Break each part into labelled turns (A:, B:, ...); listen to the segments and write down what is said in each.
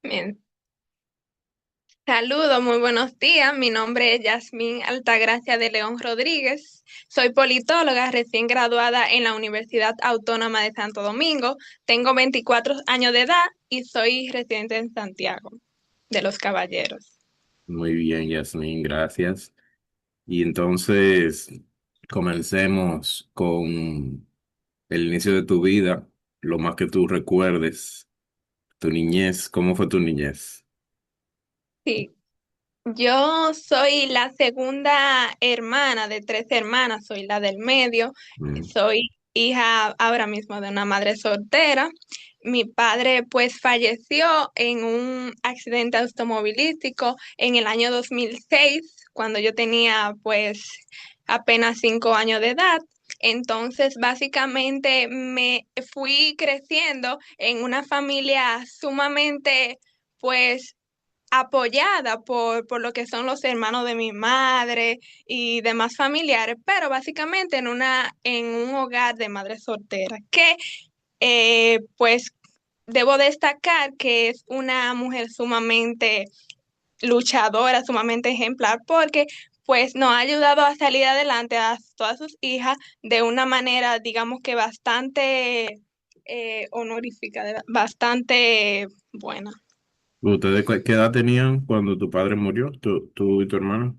A: Bien. Saludos, muy buenos días. Mi nombre es Yasmín Altagracia de León Rodríguez. Soy politóloga recién graduada en la Universidad Autónoma de Santo Domingo. Tengo 24 años de edad y soy residente en Santiago de los Caballeros.
B: Muy bien, Yasmin, gracias. Y entonces comencemos con el inicio de tu vida, lo más que tú recuerdes, tu niñez, ¿cómo fue tu niñez?
A: Sí, yo soy la segunda hermana de tres hermanas, soy la del medio,
B: Mm,
A: soy hija ahora mismo de una madre soltera. Mi padre pues falleció en un accidente automovilístico en el año 2006, cuando yo tenía pues apenas 5 años de edad. Entonces, básicamente me fui creciendo en una familia sumamente pues apoyada por lo que son los hermanos de mi madre y demás familiares, pero básicamente en un hogar de madre soltera, que pues debo destacar que es una mujer sumamente luchadora, sumamente ejemplar, porque pues nos ha ayudado a salir adelante a todas sus hijas de una manera, digamos que bastante honorífica, bastante buena.
B: ¿Ustedes qué edad tenían cuando tu padre murió, tú y tu hermano?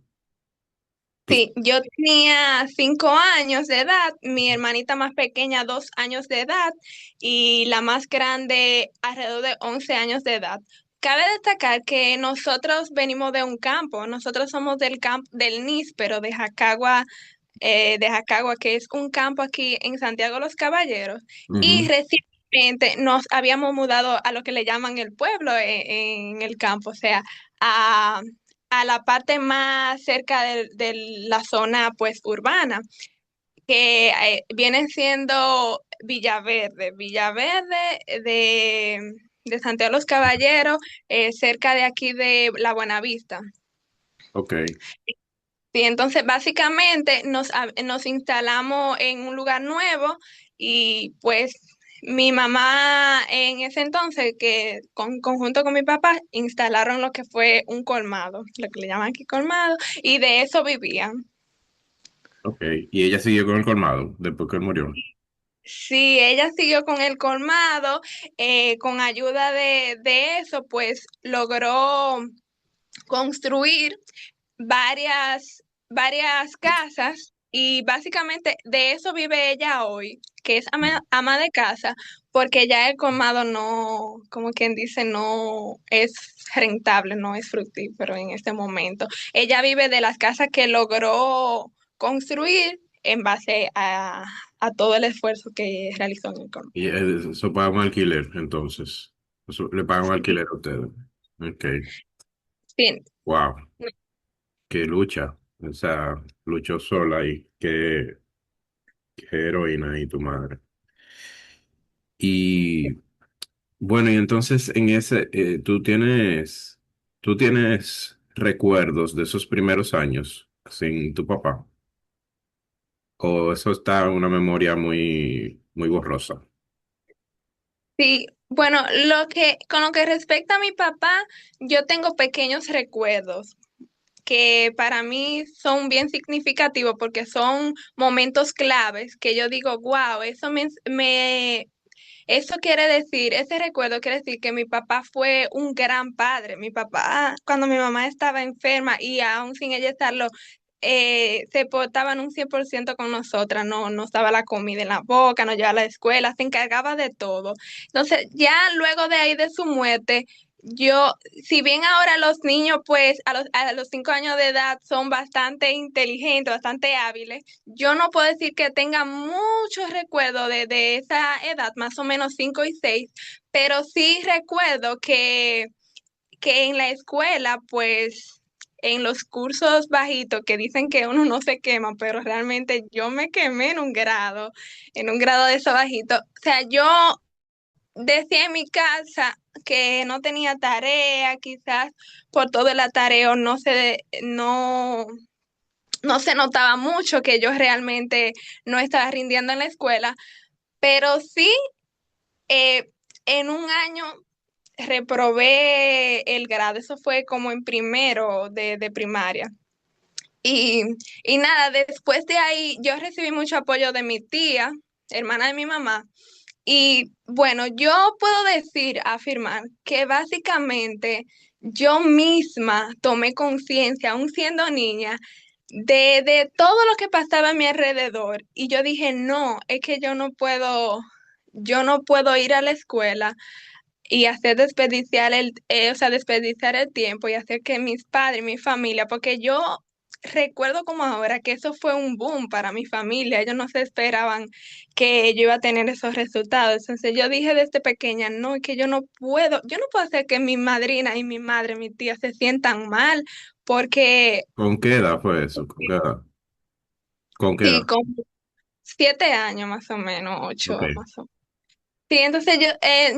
B: Tus-
A: Sí, yo tenía 5 años de edad, mi hermanita más pequeña 2 años de edad y la más grande alrededor de 11 años de edad. Cabe destacar que nosotros venimos de un campo, nosotros somos del campo del Níspero, de Jacagua, que es un campo aquí en Santiago Los Caballeros, y
B: Ujú.
A: recientemente nos habíamos mudado a lo que le llaman el pueblo en el campo, o sea, a, a la parte más cerca de la zona pues urbana, que viene siendo Villaverde de Santiago Los Caballeros, cerca de aquí de La Buenavista.
B: Ok.
A: Sí, entonces básicamente nos instalamos en un lugar nuevo y pues mi mamá en ese entonces, que conjunto con mi papá, instalaron lo que fue un colmado, lo que le llaman aquí colmado, y de eso vivían.
B: Ok. ¿Y ella siguió con el colmado después que él murió?
A: Sí, ella siguió con el colmado, con ayuda de eso, pues logró construir varias casas y básicamente de eso vive ella hoy, que es ama de casa, porque ya el colmado no, como quien dice, no es rentable, no es fructífero en este momento. Ella vive de las casas que logró construir en base a todo el esfuerzo que realizó en el colmado.
B: Y eso paga un alquiler, entonces. Eso, le pagan un
A: Sí,
B: alquiler a ustedes. Ok.
A: sí.
B: Wow. Qué lucha. O sea, luchó sola y qué heroína y tu madre. Y bueno, y entonces en ese, tú tienes recuerdos de esos primeros años sin tu papá, o eso está en una memoria muy, muy borrosa.
A: Sí, bueno, con lo que respecta a mi papá, yo tengo pequeños recuerdos que para mí son bien significativos porque son momentos claves que yo digo, wow, eso quiere decir, ese recuerdo quiere decir que mi papá fue un gran padre. Mi papá, cuando mi mamá estaba enferma y aún sin ella estarlo, se portaban un 100% con nosotras, no nos daba la comida en la boca, nos llevaba a la escuela, se encargaba de todo. Entonces, ya luego de ahí de su muerte, yo, si bien ahora los niños, pues a los 5 años de edad son bastante inteligentes, bastante hábiles, yo no puedo decir que tenga muchos recuerdos de esa edad, más o menos 5 y 6, pero sí recuerdo que en la escuela, pues en los cursos bajitos que dicen que uno no se quema, pero realmente yo me quemé en un grado de eso bajito. O sea, yo decía en mi casa que no tenía tarea, quizás por todo el atareo no se notaba mucho que yo realmente no estaba rindiendo en la escuela, pero sí, eh, en un año reprobé el grado, eso fue como en primero de primaria. Y, y nada, después de ahí yo recibí mucho apoyo de mi tía, hermana de mi mamá. Y bueno, yo puedo decir, afirmar, que básicamente yo misma tomé conciencia, aún siendo niña, de todo lo que pasaba a mi alrededor. Y yo dije, no, es que yo no puedo ir a la escuela y hacer desperdiciar o sea, desperdiciar el tiempo y hacer que mis padres, mi familia, porque yo recuerdo como ahora que eso fue un boom para mi familia, ellos no se esperaban que yo iba a tener esos resultados. Entonces yo dije desde pequeña, no, es que yo no puedo hacer que mi madrina y mi madre, mi tía se sientan mal, porque
B: ¿Con qué edad fue eso? ¿Con qué edad? ¿Con qué
A: sí,
B: edad?
A: con 7 años más o menos,
B: Ok.
A: 8 más o menos. Sí, entonces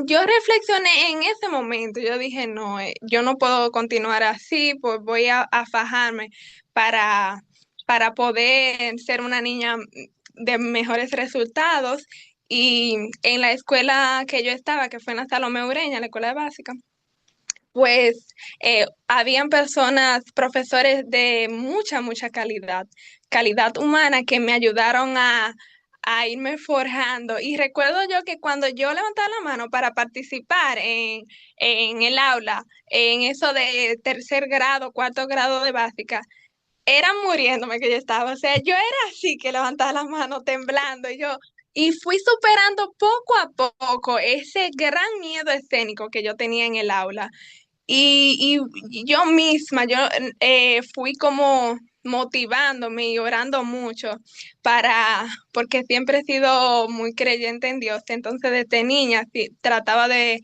A: yo reflexioné en ese momento, yo dije, no, yo no puedo continuar así, pues voy a fajarme para, para poder ser una niña de mejores resultados. Y en la escuela que yo estaba, que fue en la Salomé Ureña, la escuela básica, pues habían personas, profesores de mucha calidad, calidad humana que me ayudaron a irme forjando. Y recuerdo yo que cuando yo levantaba la mano para participar en el aula, en eso de tercer grado, cuarto grado de básica, era muriéndome que yo estaba. O sea, yo era así que levantaba la mano temblando y fui superando poco a poco ese gran miedo escénico que yo tenía en el aula. Y yo misma, yo fui como motivándome y orando mucho porque siempre he sido muy creyente en Dios, entonces desde niña sí, trataba de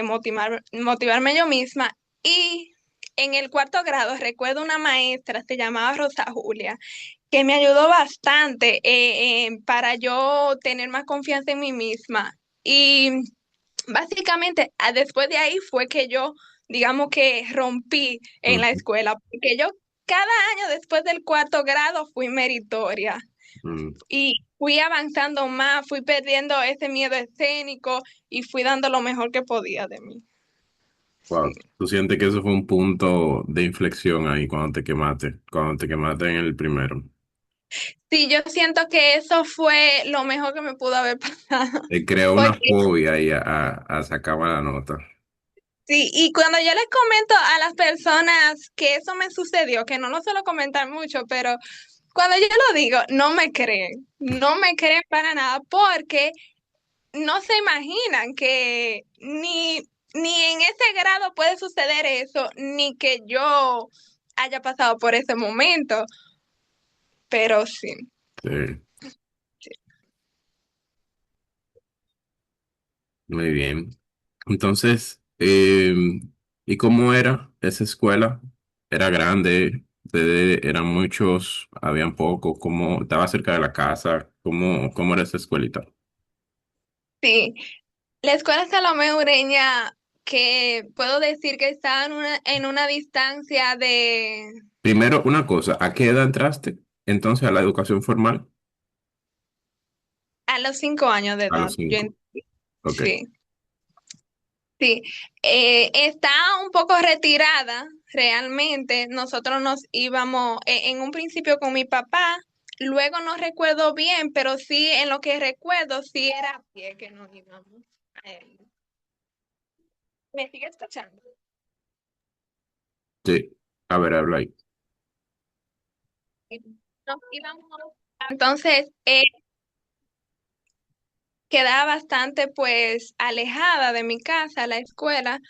A: motivarme yo misma. Y en el cuarto grado recuerdo una maestra, se llamaba Rosa Julia, que me ayudó bastante para yo tener más confianza en mí misma. Y básicamente, después de ahí fue que yo, digamos que rompí en la
B: Ujú,
A: escuela, porque yo cada año después del cuarto grado fui meritoria
B: ujú.
A: y fui avanzando más, fui perdiendo ese miedo escénico y fui dando lo mejor que podía de mí. Sí.
B: Wow. ¿Tú sientes que eso fue un punto de inflexión ahí cuando te quemaste en el primero?
A: Sí, yo siento que eso fue lo mejor que me pudo haber pasado,
B: Te creó una
A: porque
B: fobia ahí a sacar la nota.
A: sí, y cuando yo les comento a las personas que eso me sucedió, que no lo suelo comentar mucho, pero cuando yo lo digo, no me creen para nada, porque no se imaginan que ni en ese grado puede suceder eso, ni que yo haya pasado por ese momento, pero sí.
B: Sí,
A: Sí.
B: muy bien. Entonces, ¿y cómo era esa escuela? ¿Era grande? ¿Eran muchos? ¿Habían pocos? ¿Cómo estaba cerca de la casa? ¿Cómo era esa escuelita?
A: Sí, la escuela Salomé Ureña, que puedo decir que está en una distancia de
B: Primero, una cosa, ¿a qué edad entraste entonces a la educación formal?
A: a los 5 años de
B: A
A: edad.
B: los 5. Ok.
A: Sí. Sí, está un poco retirada realmente. Nosotros nos íbamos en un principio con mi papá, luego no recuerdo bien, pero sí en lo que recuerdo sí era a pie que nos íbamos. Eh, ¿Me sigue escuchando?
B: Sí. A ver, habla ahí.
A: Nos íbamos. Entonces, quedaba bastante pues alejada de mi casa, la escuela.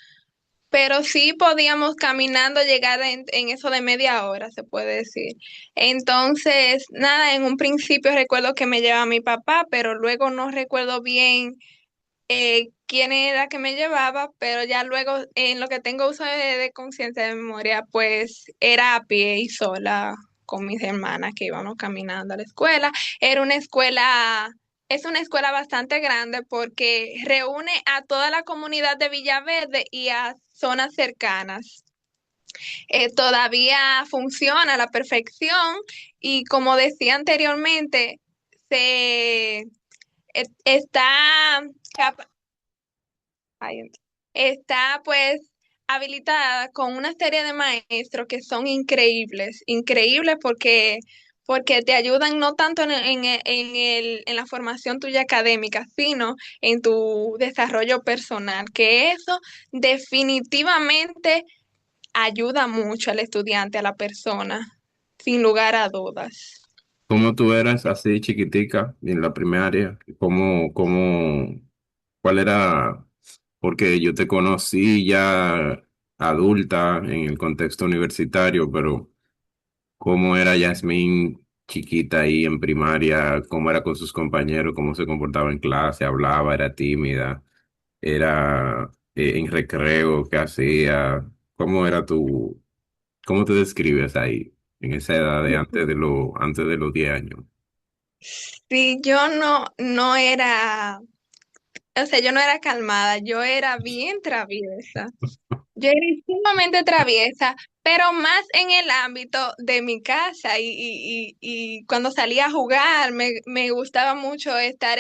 A: Pero sí podíamos caminando llegar en eso de media hora, se puede decir. Entonces, nada, en un principio recuerdo que me llevaba mi papá, pero luego no recuerdo bien quién era que me llevaba, pero ya luego en lo que tengo uso de conciencia de memoria, pues era a pie y sola con mis hermanas que íbamos caminando a la escuela. Era una escuela, es una escuela bastante grande porque reúne a toda la comunidad de Villaverde y a zonas cercanas. Todavía funciona a la perfección y como decía anteriormente, se está... Ay, está pues habilitada con una serie de maestros que son increíbles, increíbles porque te ayudan no tanto en la formación tuya académica, sino en tu desarrollo personal, que eso definitivamente ayuda mucho al estudiante, a la persona, sin lugar a dudas.
B: ¿Cómo tú eras así chiquitica en la primaria? ¿Cuál era? Porque yo te conocí ya adulta en el contexto universitario, pero ¿cómo era Yasmín chiquita ahí en primaria? ¿Cómo era con sus compañeros? ¿Cómo se comportaba en clase? ¿Hablaba? ¿Era tímida? ¿Era en recreo? ¿Qué hacía? ¿Cómo era cómo te describes ahí en esa edad de antes de los 10 años?
A: Si yo no era, o sea, yo no era calmada, yo era bien traviesa. Yo era sumamente traviesa, pero más en el ámbito de mi casa y cuando salía a jugar, me gustaba mucho estar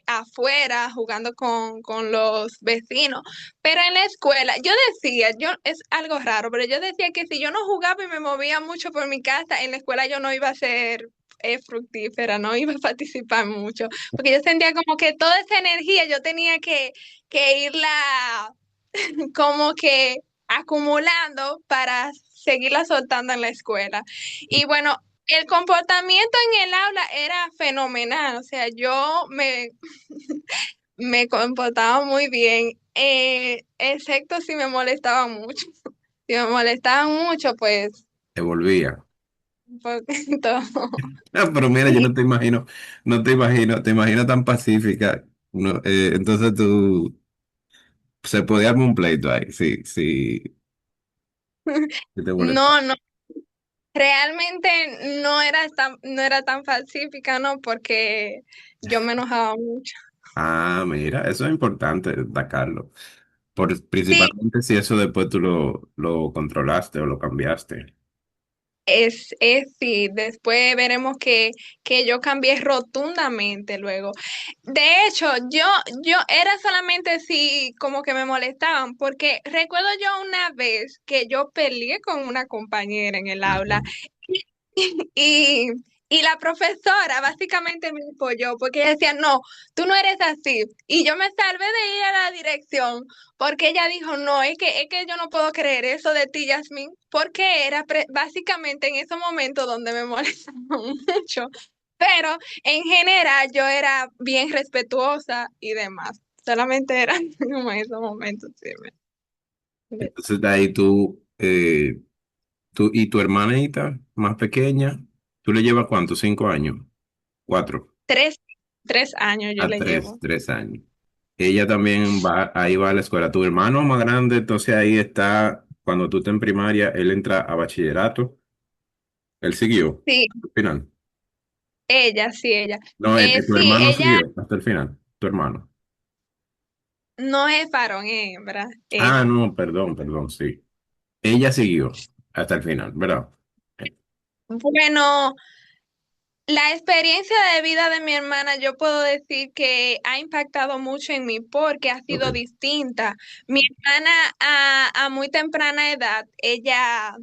A: afuera jugando con los vecinos, pero en la escuela, yo decía, es algo raro, pero yo decía que si yo no jugaba y me movía mucho por mi casa, en la escuela yo no iba a ser fructífera, no iba a participar mucho, porque yo sentía como que toda esa energía yo tenía que irla como que acumulando para seguirla soltando en la escuela. Y bueno, el comportamiento en el aula era fenomenal, o sea, me comportaba muy bien, excepto si me molestaban mucho. Si me molestaban mucho, pues
B: Te volvía.
A: un poquito.
B: Ah, pero mira, yo no te imagino, no te imagino, te imagino tan pacífica. No, entonces tú, se podía armar un pleito ahí, sí, sí, sí te molesta.
A: No, no, realmente no era tan pacífica, ¿no? Porque yo me enojaba mucho.
B: Ah, mira, eso es importante destacarlo.
A: Sí,
B: Principalmente si eso después tú lo controlaste o lo cambiaste.
A: sí, después veremos que yo cambié rotundamente luego. De hecho, yo era solamente si como que me molestaban, porque recuerdo yo una vez que yo peleé con una compañera en el aula
B: Ujú.
A: y, y la profesora básicamente me apoyó porque ella decía, no, tú no eres así. Y yo me salvé de ir a la dirección porque ella dijo, no, es que yo no puedo creer eso de ti, Yasmín, porque era básicamente en ese momento donde me molestaba mucho. Pero en general yo era bien respetuosa y demás. Solamente era como en esos momentos, sí.
B: Entonces de ahí tú y tu hermanita más pequeña, ¿tú le llevas cuánto? ¿5 años? ¿4?
A: Tres, 3 años yo
B: A
A: le
B: tres,
A: llevo.
B: 3 años. Ella también va, ahí va a la escuela. Tu hermano más grande, entonces ahí está, cuando tú estás en primaria, él entra a bachillerato. Él siguió
A: Sí,
B: hasta el final.
A: ella, sí, ella.
B: No, tu
A: Sí,
B: hermano
A: ella
B: siguió hasta el final. Tu hermano.
A: no es varón, es hembra,
B: Ah,
A: ella.
B: no, perdón, sí. Ella siguió hasta el final, ¿verdad?
A: Bueno, la experiencia de vida de mi hermana, yo puedo decir que ha impactado mucho en mí porque ha
B: Ok.
A: sido distinta. Mi hermana a muy temprana edad, ella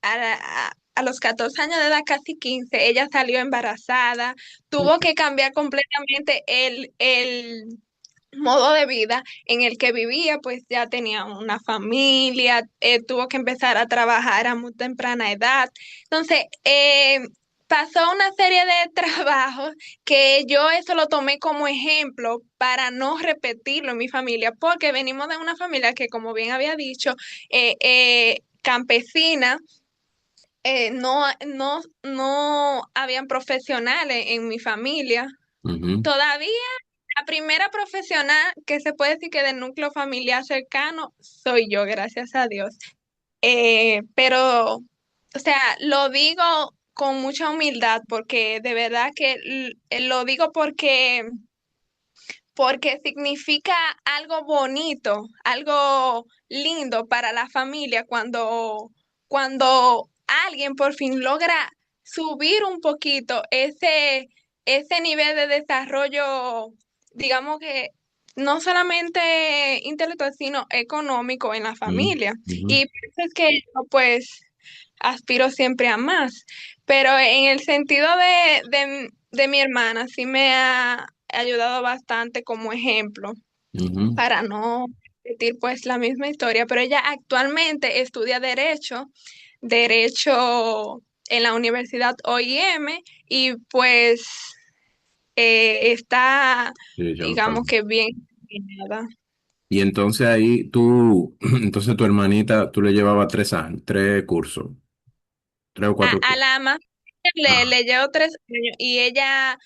A: a los 14 años de edad, casi 15, ella salió embarazada, tuvo que cambiar completamente el modo de vida en el que vivía, pues ya tenía una familia, tuvo que empezar a trabajar a muy temprana edad. Entonces, pasó una serie de trabajos que yo eso lo tomé como ejemplo para no repetirlo en mi familia, porque venimos de una familia que, como bien había dicho, campesina, no habían profesionales en mi familia.
B: Ujú.
A: Todavía la primera profesional que se puede decir que del núcleo familiar cercano soy yo, gracias a Dios. Pero, o sea, lo digo con mucha humildad porque de verdad que lo digo porque significa algo bonito, algo lindo para la familia cuando alguien por fin logra subir un poquito ese nivel de desarrollo, digamos que no solamente intelectual, sino económico en la
B: Mm,
A: familia.
B: ujú,
A: Y por eso es que yo pues aspiro siempre a más. Pero en el sentido de mi hermana, sí me ha ayudado bastante como ejemplo
B: ujú.
A: para no repetir pues la misma historia. Pero ella actualmente estudia derecho en la Universidad OIM y pues está,
B: Sí, ya lo
A: digamos
B: sabes.
A: que bien encaminada.
B: Y entonces ahí tú, entonces tu hermanita, tú le llevabas 3 años, 3 cursos, 3 o 4 cursos.
A: A la más
B: Ah,
A: le llevo 3 años y ella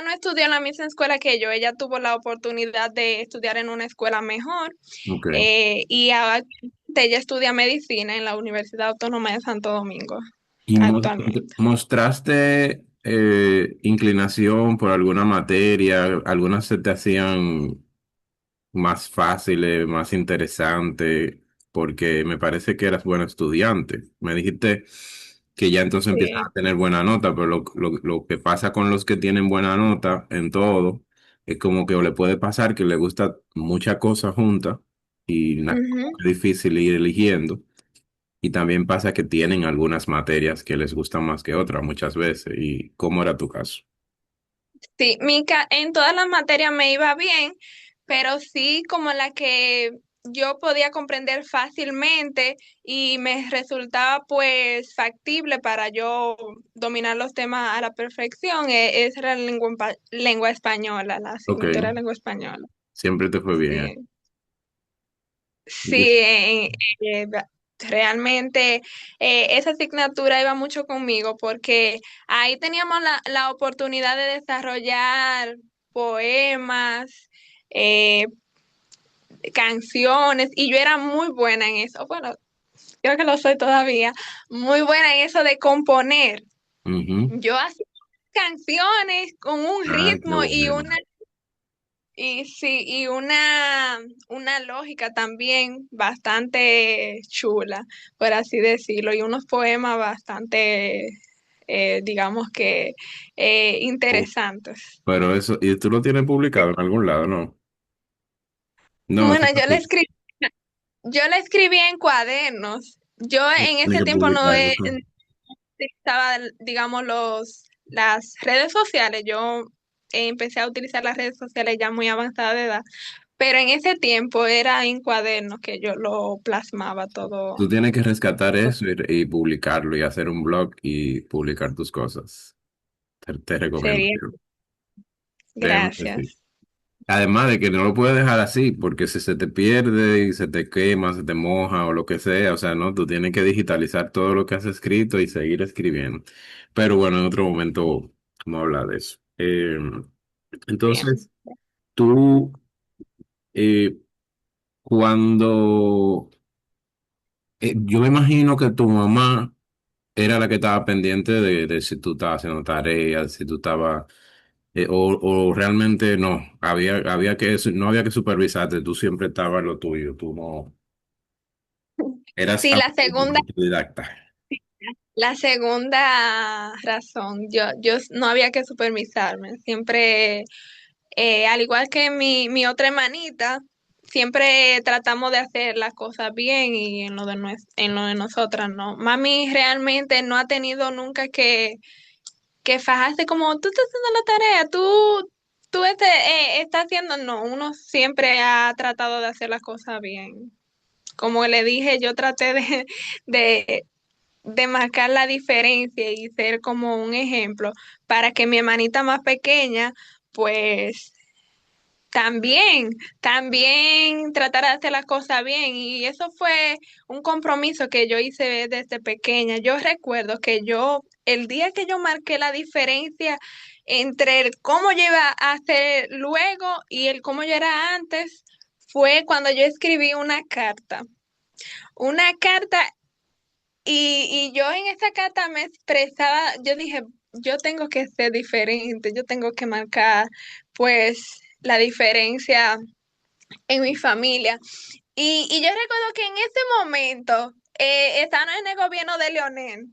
A: no estudió en la misma escuela que yo, ella tuvo la oportunidad de estudiar en una escuela mejor
B: ok.
A: y actualmente ella estudia medicina en la Universidad Autónoma de Santo Domingo,
B: ¿Y
A: actualmente.
B: mostraste inclinación por alguna materia? ¿Algunas se te hacían más fáciles, más interesantes? Porque me parece que eras buena estudiante. Me dijiste que ya entonces empiezas
A: Sí.
B: a tener buena nota, pero lo que pasa con los que tienen buena nota en todo es como que o le puede pasar que le gusta muchas cosas juntas y como
A: Ujú.
B: que es difícil ir eligiendo. Y también pasa que tienen algunas materias que les gustan más que otras muchas veces. ¿Y cómo era tu caso?
A: Sí, en todas las materias me iba bien, pero sí como la que yo podía comprender fácilmente y me resultaba pues factible para yo dominar los temas a la perfección, esa era la lengua española, la
B: Ok,
A: asignatura de lengua española.
B: siempre te fue bien.
A: Sí, sí, realmente esa asignatura iba mucho conmigo porque ahí teníamos la oportunidad de desarrollar poemas, eh, canciones, y yo era muy buena en eso. Bueno, creo que lo soy todavía, muy buena en eso de componer.
B: Ujú.
A: Yo hacía canciones con un
B: Ay, qué
A: ritmo
B: bueno.
A: y sí, y una lógica también bastante chula, por así decirlo, y unos poemas bastante, digamos que, interesantes.
B: Pero eso, ¿y tú lo tienes publicado en algún lado? No. No, eso
A: Bueno,
B: no
A: yo la escribí en cuadernos. Yo en
B: tiene
A: ese
B: que
A: tiempo no
B: publicarlo. Ok.
A: utilizaba, digamos, las redes sociales. Yo empecé a utilizar las redes sociales ya muy avanzada de edad. Pero en ese tiempo era en cuadernos que yo lo plasmaba todo.
B: Tú tienes que rescatar eso y publicarlo y hacer un blog y publicar tus cosas. Te recomiendo.
A: Sería,
B: Créeme que sí.
A: gracias.
B: Además de que no lo puedes dejar así, porque si se te pierde y se te quema, se te moja o lo que sea, o sea, no, tú tienes que digitalizar todo lo que has escrito y seguir escribiendo. Pero bueno, en otro momento vamos a hablar de eso.
A: Bien.
B: Entonces, tú, eh, cuando, yo me imagino que tu mamá era la que estaba pendiente de si tú estabas haciendo tareas, si tú estabas o realmente no, no había que supervisarte, tú siempre estabas en lo tuyo, tú no, eras
A: Sí,
B: autodidacta.
A: la segunda razón, yo no había que supervisarme. Siempre, al igual que mi otra hermanita, siempre tratamos de hacer las cosas bien y en lo de nosotras, ¿no? Mami realmente no ha tenido nunca que fajarse como tú estás haciendo la tarea, estás haciendo, no, uno siempre ha tratado de hacer las cosas bien. Como le dije, yo traté de, de marcar la diferencia y ser como un ejemplo para que mi hermanita más pequeña, pues también tratar de hacer las cosas bien. Y eso fue un compromiso que yo hice desde pequeña. Yo recuerdo que el día que yo marqué la diferencia entre el cómo yo iba a hacer luego y el cómo yo era antes, fue cuando yo escribí una carta. Una carta y yo en esa carta me expresaba, yo dije, yo tengo que ser diferente, yo tengo que marcar pues la diferencia en mi familia. Y yo recuerdo que en ese momento estaban en el gobierno de Leonel,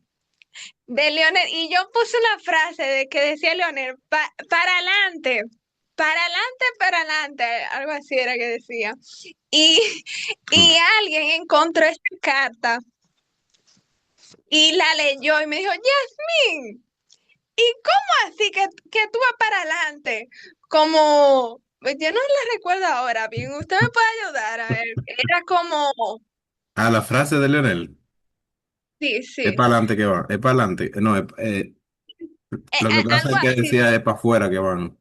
A: y yo puse una frase de que decía Leonel, para adelante. para adelante, algo así era que decía. Y, y alguien encontró esa carta y la leyó y me dijo, Yasmín, ¿y cómo así que tú vas para adelante? Como, pues, yo no la recuerdo ahora bien, usted me puede ayudar a ver. Era como,
B: Ah, la frase de Leonel.
A: sí,
B: Es
A: sí,
B: para adelante que va. Es para adelante. No, lo que pasa
A: algo
B: es que
A: así.
B: decía es para afuera que van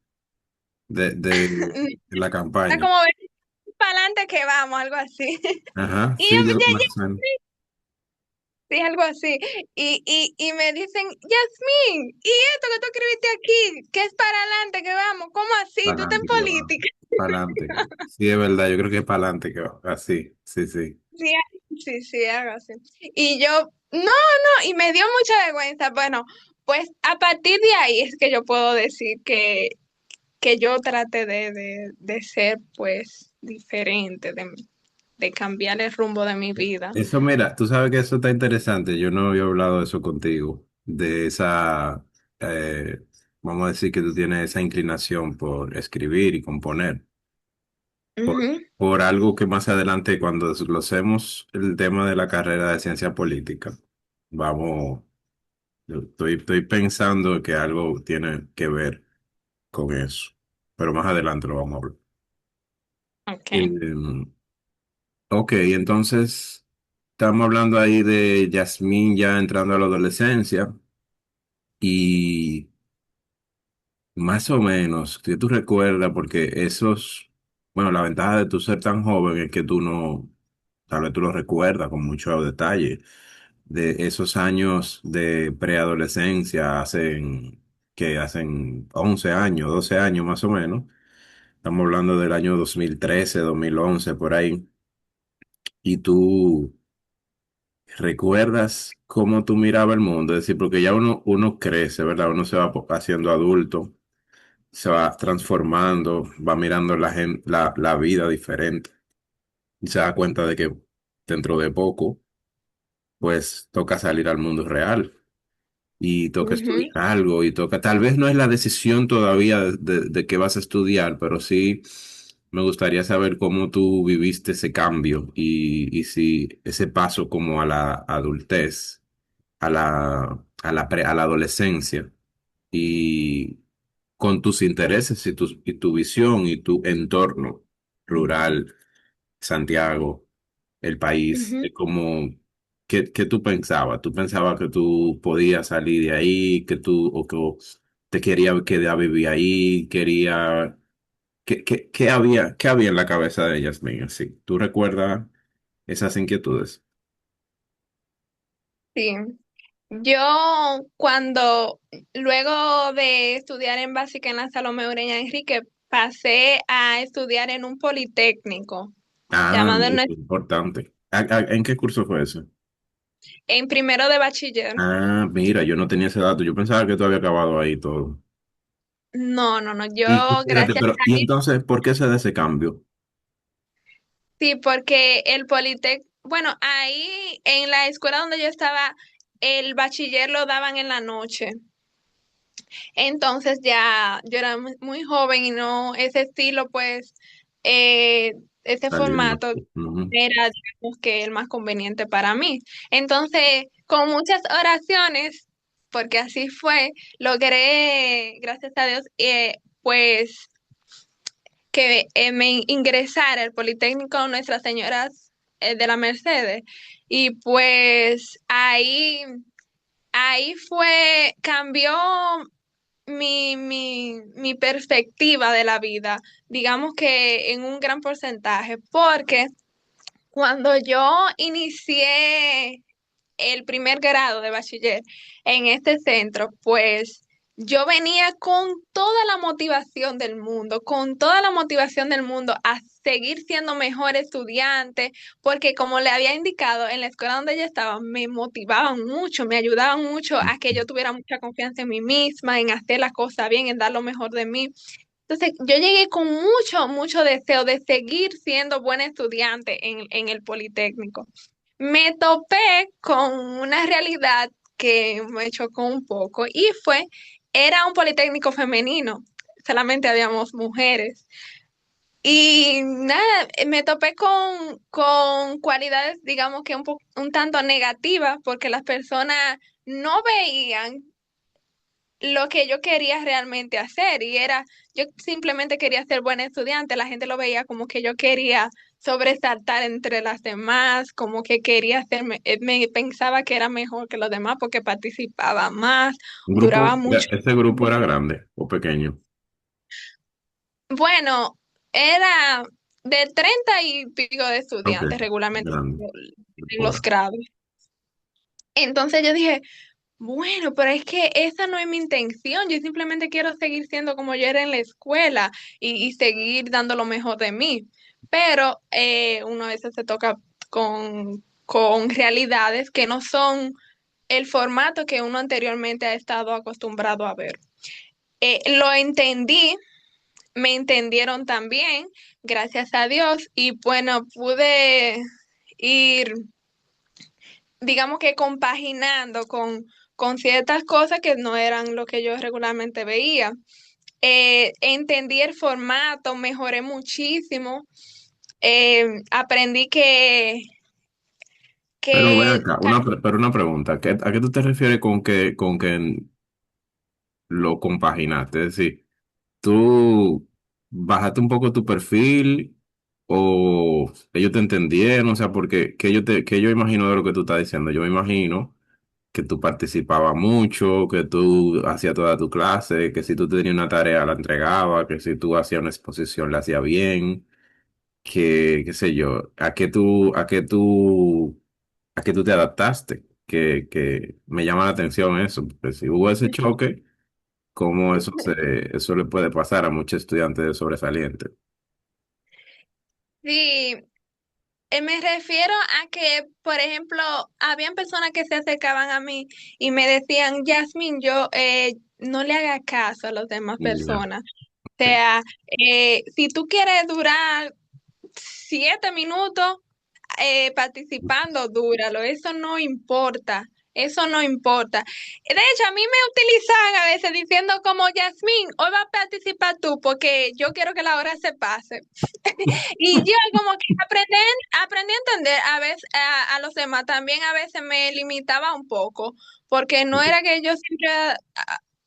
B: de la
A: Era
B: campaña.
A: como, para adelante que vamos, algo así.
B: Ajá,
A: Y
B: sí,
A: yo,
B: yo
A: ya,
B: más o menos.
A: sí, algo así. Y me dicen, Yasmín, ¿y esto que tú escribiste aquí? ¿Qué es para adelante que vamos? ¿Cómo así? ¿Tú
B: Para
A: estás en
B: adelante que va.
A: política?
B: Para adelante. Sí, es verdad, yo creo que es para adelante que va. Así, sí, sí.
A: Sí, sí, sí, algo así. Y yo, no, no, y me dio mucha vergüenza. Bueno, pues a partir de ahí es que yo puedo decir que yo traté de ser pues diferente, de cambiar el rumbo de mi vida.
B: Eso, mira, tú sabes que eso está interesante. Yo no había hablado de eso contigo, de esa, eh, vamos a decir que tú tienes esa inclinación por escribir y componer,
A: Ujú.
B: por algo que más adelante, cuando desglosemos el tema de la carrera de ciencia política, vamos, yo estoy pensando que algo tiene que ver con eso, pero más adelante lo vamos a hablar.
A: Okay.
B: Eh, ok, entonces estamos hablando ahí de Yasmín ya entrando a la adolescencia y más o menos, que tú recuerdas, porque bueno, la ventaja de tú ser tan joven es que tú no, tal vez tú lo recuerdas con mucho detalle, de esos años de preadolescencia, hacen 11 años, 12 años más o menos. Estamos hablando del año 2013, 2011 por ahí. Y tú recuerdas cómo tú mirabas el mundo, es decir, porque ya uno crece, ¿verdad? Uno se va haciendo adulto, se va transformando, va mirando la vida diferente y se da cuenta de que dentro de poco, pues toca salir al mundo real y toca
A: Ujú,
B: estudiar algo y toca, tal vez no es la decisión todavía de qué vas a estudiar, pero sí me gustaría saber cómo tú viviste ese cambio y si ese paso como a la adultez, a la adolescencia y con tus intereses y tu visión y tu entorno rural, Santiago, el país,
A: ujú.
B: ¿qué tú pensabas? ¿Tú pensabas que tú podías salir de ahí, o que te quería quedar a vivir ahí, qué había en la cabeza de Yasmín? Sí, ¿tú recuerdas esas inquietudes?
A: Sí. Yo luego de estudiar en básica en la Salomé Ureña Enrique, pasé a estudiar en un politécnico
B: Ah,
A: llamado
B: eso es importante. ¿En qué curso fue eso?
A: en primero de bachiller.
B: Ah, mira, yo no tenía ese dato. Yo pensaba que tú había acabado ahí todo.
A: No, no, no,
B: Y
A: yo
B: fíjate,
A: gracias
B: pero,
A: a
B: ¿y entonces por qué se da ese cambio?
A: sí, porque el politécnico, bueno, ahí en la escuela donde yo estaba, el bachiller lo daban en la noche. Entonces ya yo era muy joven y no ese estilo, pues, eh, ese
B: Salió en la-
A: formato
B: Ujú.
A: era, digamos que el más conveniente para mí. Entonces, con muchas oraciones, porque así fue, logré, gracias a Dios, pues, que me ingresara al Politécnico Nuestras Señoras de la Mercedes. Y pues ahí cambió mi perspectiva de la vida, digamos que en un gran porcentaje, porque cuando yo inicié el primer grado de bachiller en este centro, pues yo venía con toda la motivación del mundo, con toda la motivación del mundo a seguir siendo mejor estudiante, porque como le había indicado, en la escuela donde yo estaba, me motivaban mucho, me ayudaban mucho a que yo tuviera mucha confianza en mí misma, en hacer las cosas bien, en dar lo mejor de mí. Entonces, yo llegué con mucho, mucho deseo de seguir siendo buena estudiante en el Politécnico. Me topé con una realidad que me chocó un poco y era un Politécnico femenino. solamente habíamos mujeres. Y nada, me topé con cualidades, digamos que un tanto negativas, porque las personas no veían lo que yo quería realmente hacer y era, yo simplemente quería ser buena estudiante, la gente lo veía como que yo quería sobresaltar entre las demás, como que quería hacerme, me pensaba que era mejor que los demás porque participaba más,
B: Un grupo,
A: duraba mucho.
B: ¿ese grupo era grande o pequeño?
A: Bueno, era de 30 y pico de
B: Ok,
A: estudiantes regularmente
B: grande.
A: en los
B: Bueno.
A: grados. Entonces yo dije, bueno, pero es que esa no es mi intención. Yo simplemente quiero seguir siendo como yo era en la escuela y seguir dando lo mejor de mí. Pero uno a veces se toca con realidades que no son el formato que uno anteriormente ha estado acostumbrado a ver. Lo entendí, me entendieron también, gracias a Dios, y bueno, pude ir, digamos que compaginando con ciertas cosas que no eran lo que yo regularmente veía. Entendí el formato, mejoré muchísimo, aprendí
B: Pero ven
A: que
B: acá, pero una pregunta, ¿a qué tú te refieres con que lo compaginaste? Es decir, ¿tú bajaste un poco tu perfil o ellos te entendieron? O sea, porque que yo imagino de lo que tú estás diciendo. Yo me imagino que tú participabas mucho, que tú hacías toda tu clase, que si tú tenías una tarea la entregabas, que si tú hacías una exposición la hacías bien, que, qué sé yo, a qué tú te adaptaste, que me llama la atención eso, porque si hubo ese choque, ¿cómo eso le puede pasar a muchos estudiantes de sobresaliente?
A: sí, me refiero a que, por ejemplo, habían personas que se acercaban a mí y me decían, Yasmin, yo no le haga caso a las demás
B: Ya,
A: personas. O
B: ok.
A: sea, si tú quieres durar 7 minutos participando, dúralo, eso no importa, eso no importa. De hecho, a mí me utilizaban a veces diciendo como, Yasmín, hoy vas a participar tú porque yo quiero que la hora se pase. Y yo como que aprendí a entender a veces a los demás, también a veces me limitaba un poco, porque no era que yo siempre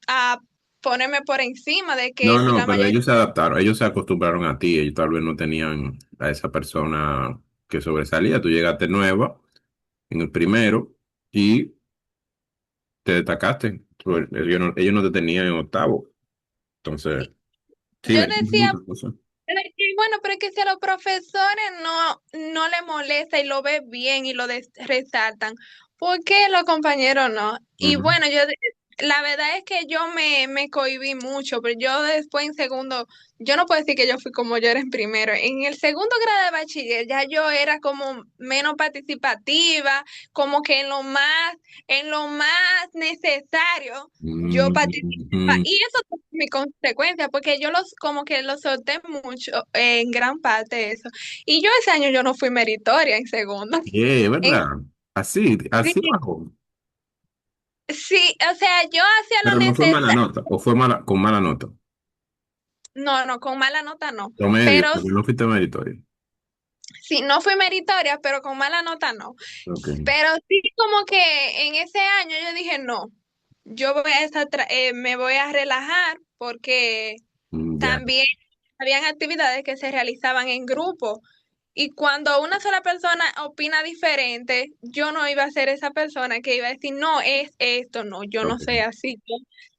A: a ponerme por encima de que
B: No, no,
A: la
B: pero
A: mayoría.
B: ellos se adaptaron, ellos se acostumbraron a ti, ellos tal vez no tenían a esa persona que sobresalía, tú llegaste nueva en el primero y te destacaste. Ellos no te tenían en octavo. Entonces, sí,
A: Yo
B: me dicen
A: decía,
B: muchas cosas.
A: pero es que, bueno, pero es que si a los profesores no le molesta y lo ve bien y lo resaltan, ¿por qué los compañeros no? Y
B: Ujú.
A: bueno, la verdad es que yo me cohibí mucho, pero yo después en segundo, yo no puedo decir que yo fui como yo era en primero. En el segundo grado de bachiller ya yo era como menos participativa, como que en lo más necesario yo participaba.
B: Mm,
A: Y eso tuvo mi consecuencia, porque yo como que los solté mucho, en gran parte eso. Y yo ese año yo no fui meritoria en segundo. En,
B: ¿verdad? Así,
A: sí,
B: así bajó.
A: sí, o sea, yo hacía lo
B: Pero no fue mala
A: necesario.
B: nota, o fue con mala nota.
A: No, no, con mala nota no.
B: Promedio,
A: Pero
B: porque no fuiste meritorio.
A: sí, no fui meritoria, pero con mala nota no.
B: Ok.
A: Pero sí como que en ese año yo dije, no, yo voy a me voy a relajar porque
B: Ya.
A: también habían actividades que se realizaban en grupo. Y cuando una sola persona opina diferente, yo no iba a ser esa persona que iba a decir, no, es esto, no, yo no
B: Ok.
A: soy así.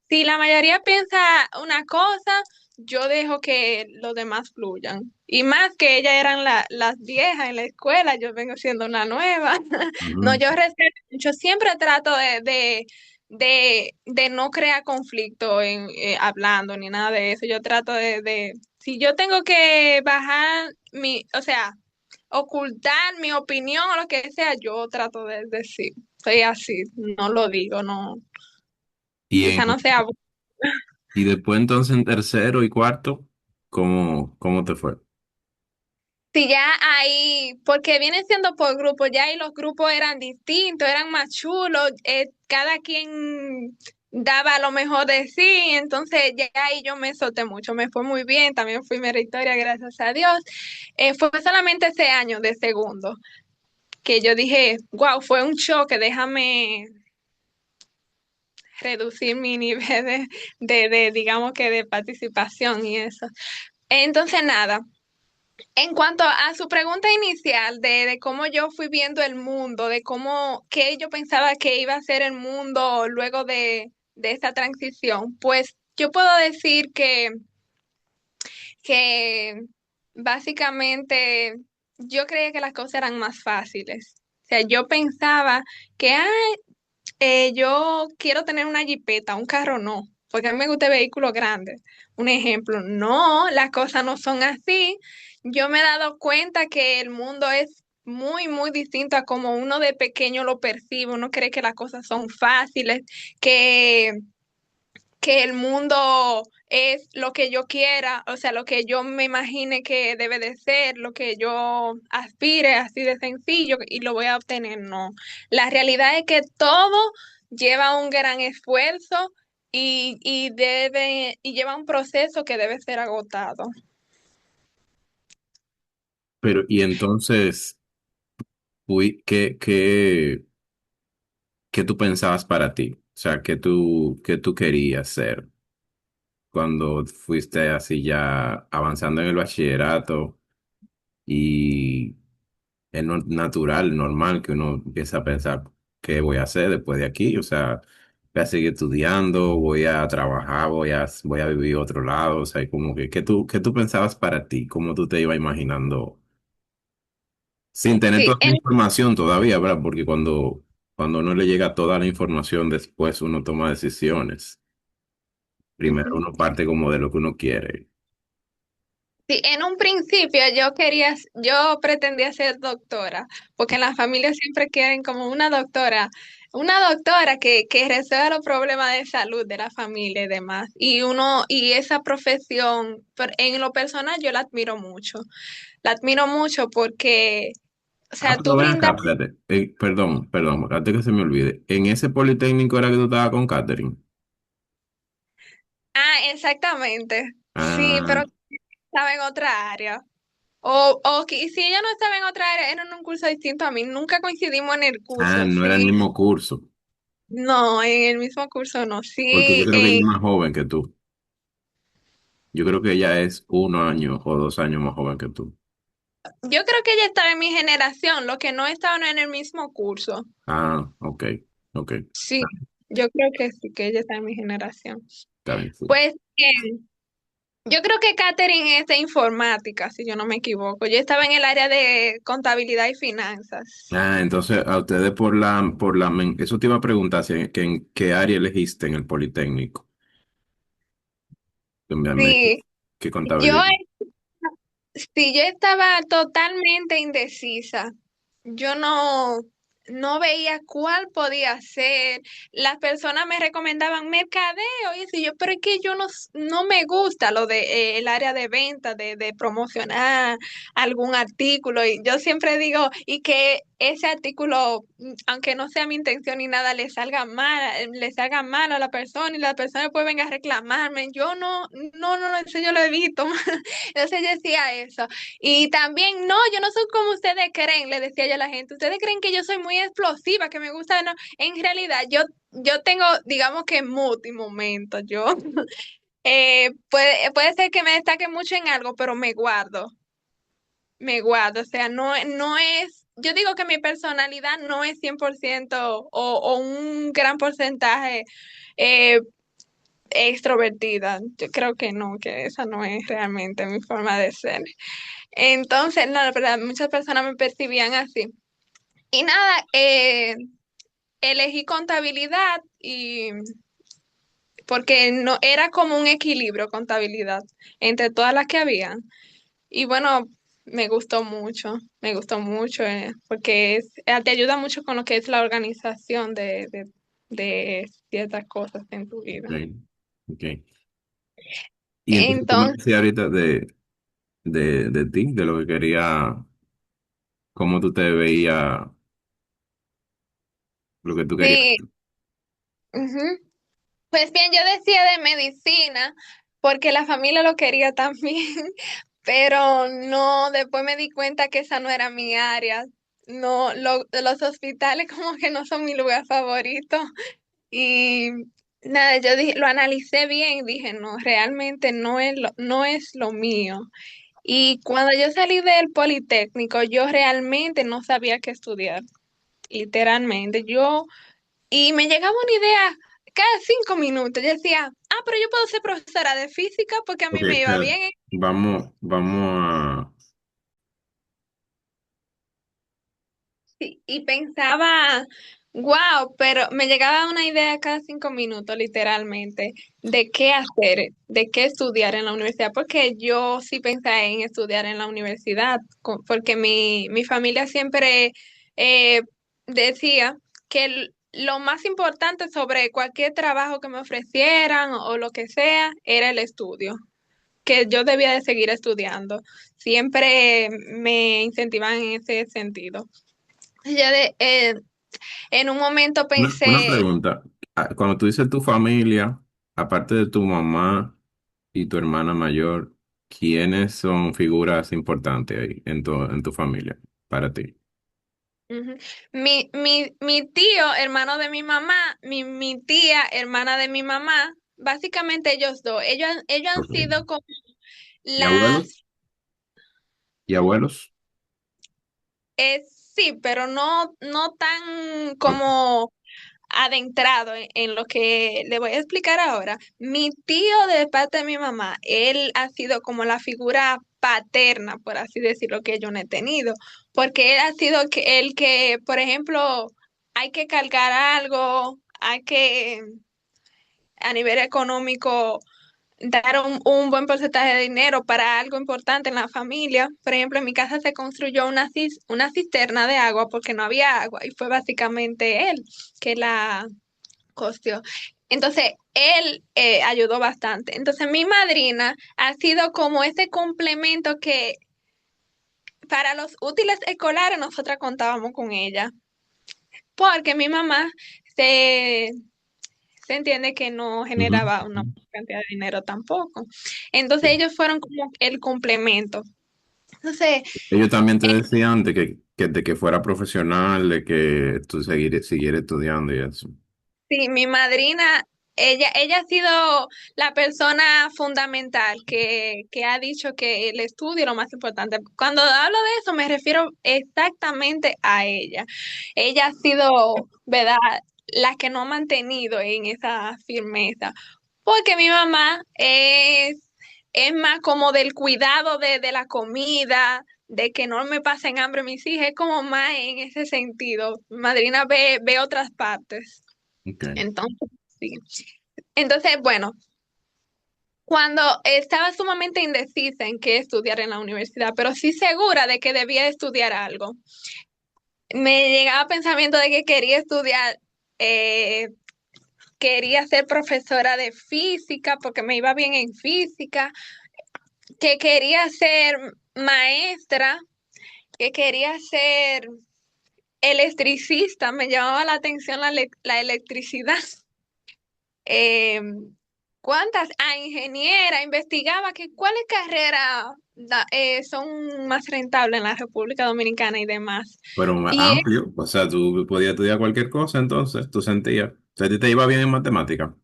A: Si la mayoría piensa una cosa, yo dejo que los demás fluyan. Y más que ellas eran las viejas en la escuela, yo vengo siendo una nueva. No,
B: Ujú.
A: yo respeto mucho, siempre trato de no crear conflicto hablando ni nada de eso. Yo trato si yo tengo que bajar o sea, ocultar mi opinión o lo que sea, yo trato de decir, soy así, no lo digo, no,
B: Y,
A: quizá no sea.
B: y después entonces en tercero y cuarto, ¿cómo te fue?
A: Sí, ya ahí, porque vienen siendo por grupos, ya ahí los grupos eran distintos, eran más chulos, cada quien daba lo mejor de sí, entonces ya ahí yo me solté mucho, me fue muy bien, también fui meritoria, gracias a Dios. Fue solamente ese año de segundo que yo dije, wow, fue un choque, déjame reducir mi nivel digamos que de participación y eso. Entonces, nada, en cuanto a su pregunta inicial de cómo yo fui viendo el mundo, de cómo, qué yo pensaba que iba a ser el mundo luego de esta transición, pues yo puedo decir que básicamente yo creía que las cosas eran más fáciles. O sea, yo pensaba que, yo quiero tener una jipeta, un carro no, porque a mí me gusta vehículos grandes. Un ejemplo, no, las cosas no son así. Yo me he dado cuenta que el mundo es muy, muy distinto a como uno de pequeño lo percibe. Uno cree que las cosas son fáciles, que, que el mundo es lo que yo quiera, o sea, lo que yo me imagine que debe de ser, lo que yo aspire, así de sencillo, y lo voy a obtener. No. La realidad es que todo lleva un gran esfuerzo y lleva un proceso que debe ser agotado.
B: Pero, y entonces, ¿qué tú pensabas para ti? O sea, ¿qué tú querías ser cuando fuiste así ya avanzando en el bachillerato y es natural, normal que uno empieza a pensar qué voy a hacer después de aquí? O sea, voy a seguir estudiando, voy a trabajar, voy a vivir otro lado. O sea, como que, ¿qué tú pensabas para ti? ¿Cómo tú te ibas imaginando? Sin tener
A: Sí,
B: toda la información todavía, ¿verdad? Porque cuando uno le llega toda la información, después uno toma decisiones. Primero
A: ujú.
B: uno parte como de lo que uno quiere.
A: Sí, en un principio yo pretendía ser doctora, porque en la familia siempre quieren como una doctora que resuelva los problemas de salud de la familia y demás. Y esa profesión, en lo personal, yo la admiro mucho porque, o
B: Ah,
A: sea,
B: pero
A: tú
B: ven
A: brindas,
B: acá, espérate. Perdón, antes que se me olvide. ¿En ese Politécnico era que tú estabas con Catherine?
A: exactamente, sí,
B: Ah,
A: pero estaba en otra área. O que si ella no estaba en otra área, era en un curso distinto a mí. Nunca coincidimos en el curso,
B: no era el
A: sí.
B: mismo curso.
A: No, en el mismo curso no.
B: Porque yo
A: Sí,
B: creo que ella es más joven que tú. Yo creo que ella es 1 año o 2 años más joven que tú.
A: yo creo que ella estaba en mi generación, lo que no estaban en el mismo curso.
B: Ah, ok, ok.
A: Sí, yo creo que sí, que ella está en mi generación.
B: Está bien, sí.
A: Pues yo creo que Katherine es de informática, si yo no me equivoco. Yo estaba en el área de contabilidad y finanzas.
B: Entonces a ustedes eso te iba a preguntar, si que en qué área elegiste en el Politécnico.
A: Sí,
B: ¿Qué
A: yo
B: contabilidad?
A: sí, yo estaba totalmente indecisa. Yo no veía cuál podía ser. Las personas me recomendaban mercadeo y eso, y yo, pero es que yo no me gusta lo de el área de venta, de promocionar algún artículo. Y yo siempre digo, y que ese artículo, aunque no sea mi intención ni nada, le salga mal a la persona y la persona después venga a reclamarme. Yo no, eso yo lo evito. Entonces yo decía eso. Y también, no, yo no soy como ustedes creen, le decía yo a la gente. Ustedes creen que yo soy muy explosiva, que me gusta, no. En realidad, yo tengo, digamos que mood y momentos. Yo, puede ser que me destaque mucho en algo, pero me guardo. O sea, no es, yo digo que mi personalidad no es 100% o un gran porcentaje eh, extrovertida. Yo creo que no, que esa no es realmente mi forma de ser. Entonces, no, la verdad, muchas personas me percibían así. Y nada, elegí contabilidad y porque no era como un equilibrio contabilidad entre todas las que había. Y bueno, me gustó mucho, porque te ayuda mucho con lo que es la organización de ciertas cosas en tu vida.
B: Ok, ok. Y entonces tú me
A: Entonces,
B: decías ahorita de ti, de lo que quería, cómo tú te veías, lo que tú querías.
A: sí, ujú. Pues bien, yo decía de medicina porque la familia lo quería también, pero no, después me di cuenta que esa no era mi área. No, los hospitales como que no son mi lugar favorito. Y nada, yo dije, lo analicé bien, dije, no, realmente no es lo mío. Y cuando yo salí del Politécnico, yo realmente no sabía qué estudiar, literalmente. Y me llegaba una idea cada 5 minutos. Yo decía, pero yo puedo ser profesora de física porque a
B: Ok,
A: mí me iba
B: espérate.
A: bien.
B: Vamos.
A: Y pensaba, wow, pero me llegaba una idea cada 5 minutos, literalmente, de qué hacer, de qué estudiar en la universidad, porque yo sí pensaba en estudiar en la universidad, porque mi familia siempre eh, decía que lo más importante sobre cualquier trabajo que me ofrecieran o lo que sea era el estudio, que yo debía de seguir estudiando. Siempre me incentivan en ese sentido. Ya en un momento
B: Una
A: pensé,
B: pregunta. Cuando tú dices tu familia, aparte de tu mamá y tu hermana mayor, ¿quiénes son figuras importantes ahí en tu familia para ti?
A: ujú, mi tío, hermano de mi mamá, mi tía, hermana de mi mamá, básicamente ellos dos, ellos han
B: Ok.
A: sido como
B: ¿Y abuelos?
A: las,
B: ¿Y abuelos?
A: sí, pero no tan
B: Ok.
A: como adentrado en lo que le voy a explicar ahora. Mi tío de parte de mi mamá, él ha sido como la figura paterna, por así decirlo, que yo no he tenido, porque él ha sido el que, por ejemplo, hay que cargar algo, hay que a nivel económico dar un buen porcentaje de dinero para algo importante en la familia. Por ejemplo, en mi casa se construyó una cisterna de agua porque no había agua y fue básicamente él que la costeó. Entonces, él ayudó bastante. Entonces, mi madrina ha sido como ese complemento que para los útiles escolares nosotras contábamos con ella, porque mi mamá se, se entiende que no
B: Ujú.
A: generaba una cantidad de dinero tampoco. Entonces, ellos fueron como el complemento. Entonces,
B: Ellos también te decían de que fuera profesional, de que tú siguieras estudiando y eso.
A: sí, mi madrina, ella ha sido la persona fundamental que ha dicho que el estudio es lo más importante. Cuando hablo de eso, me refiero exactamente a ella. Ella ha sido, ¿verdad?, la que no ha mantenido en esa firmeza. Porque mi mamá es más como del cuidado de la comida, de que no me pasen hambre mis hijas, es como más en ese sentido. Mi madrina ve otras partes.
B: Okay.
A: Entonces, sí. Entonces, bueno, cuando estaba sumamente indecisa en qué estudiar en la universidad, pero sí segura de que debía estudiar algo, me llegaba pensamiento de que quería estudiar, eh, quería ser profesora de física porque me iba bien en física, que quería ser maestra, que quería ser electricista, me llamaba la atención la electricidad. eh, ¿Cuántas? Ingeniera, investigaba que cuáles carreras son más rentables en la República Dominicana y demás.
B: Pero más
A: Y
B: amplio, o sea, tú podías estudiar cualquier cosa, entonces tú sentías. O sea, a ti te iba bien en matemática.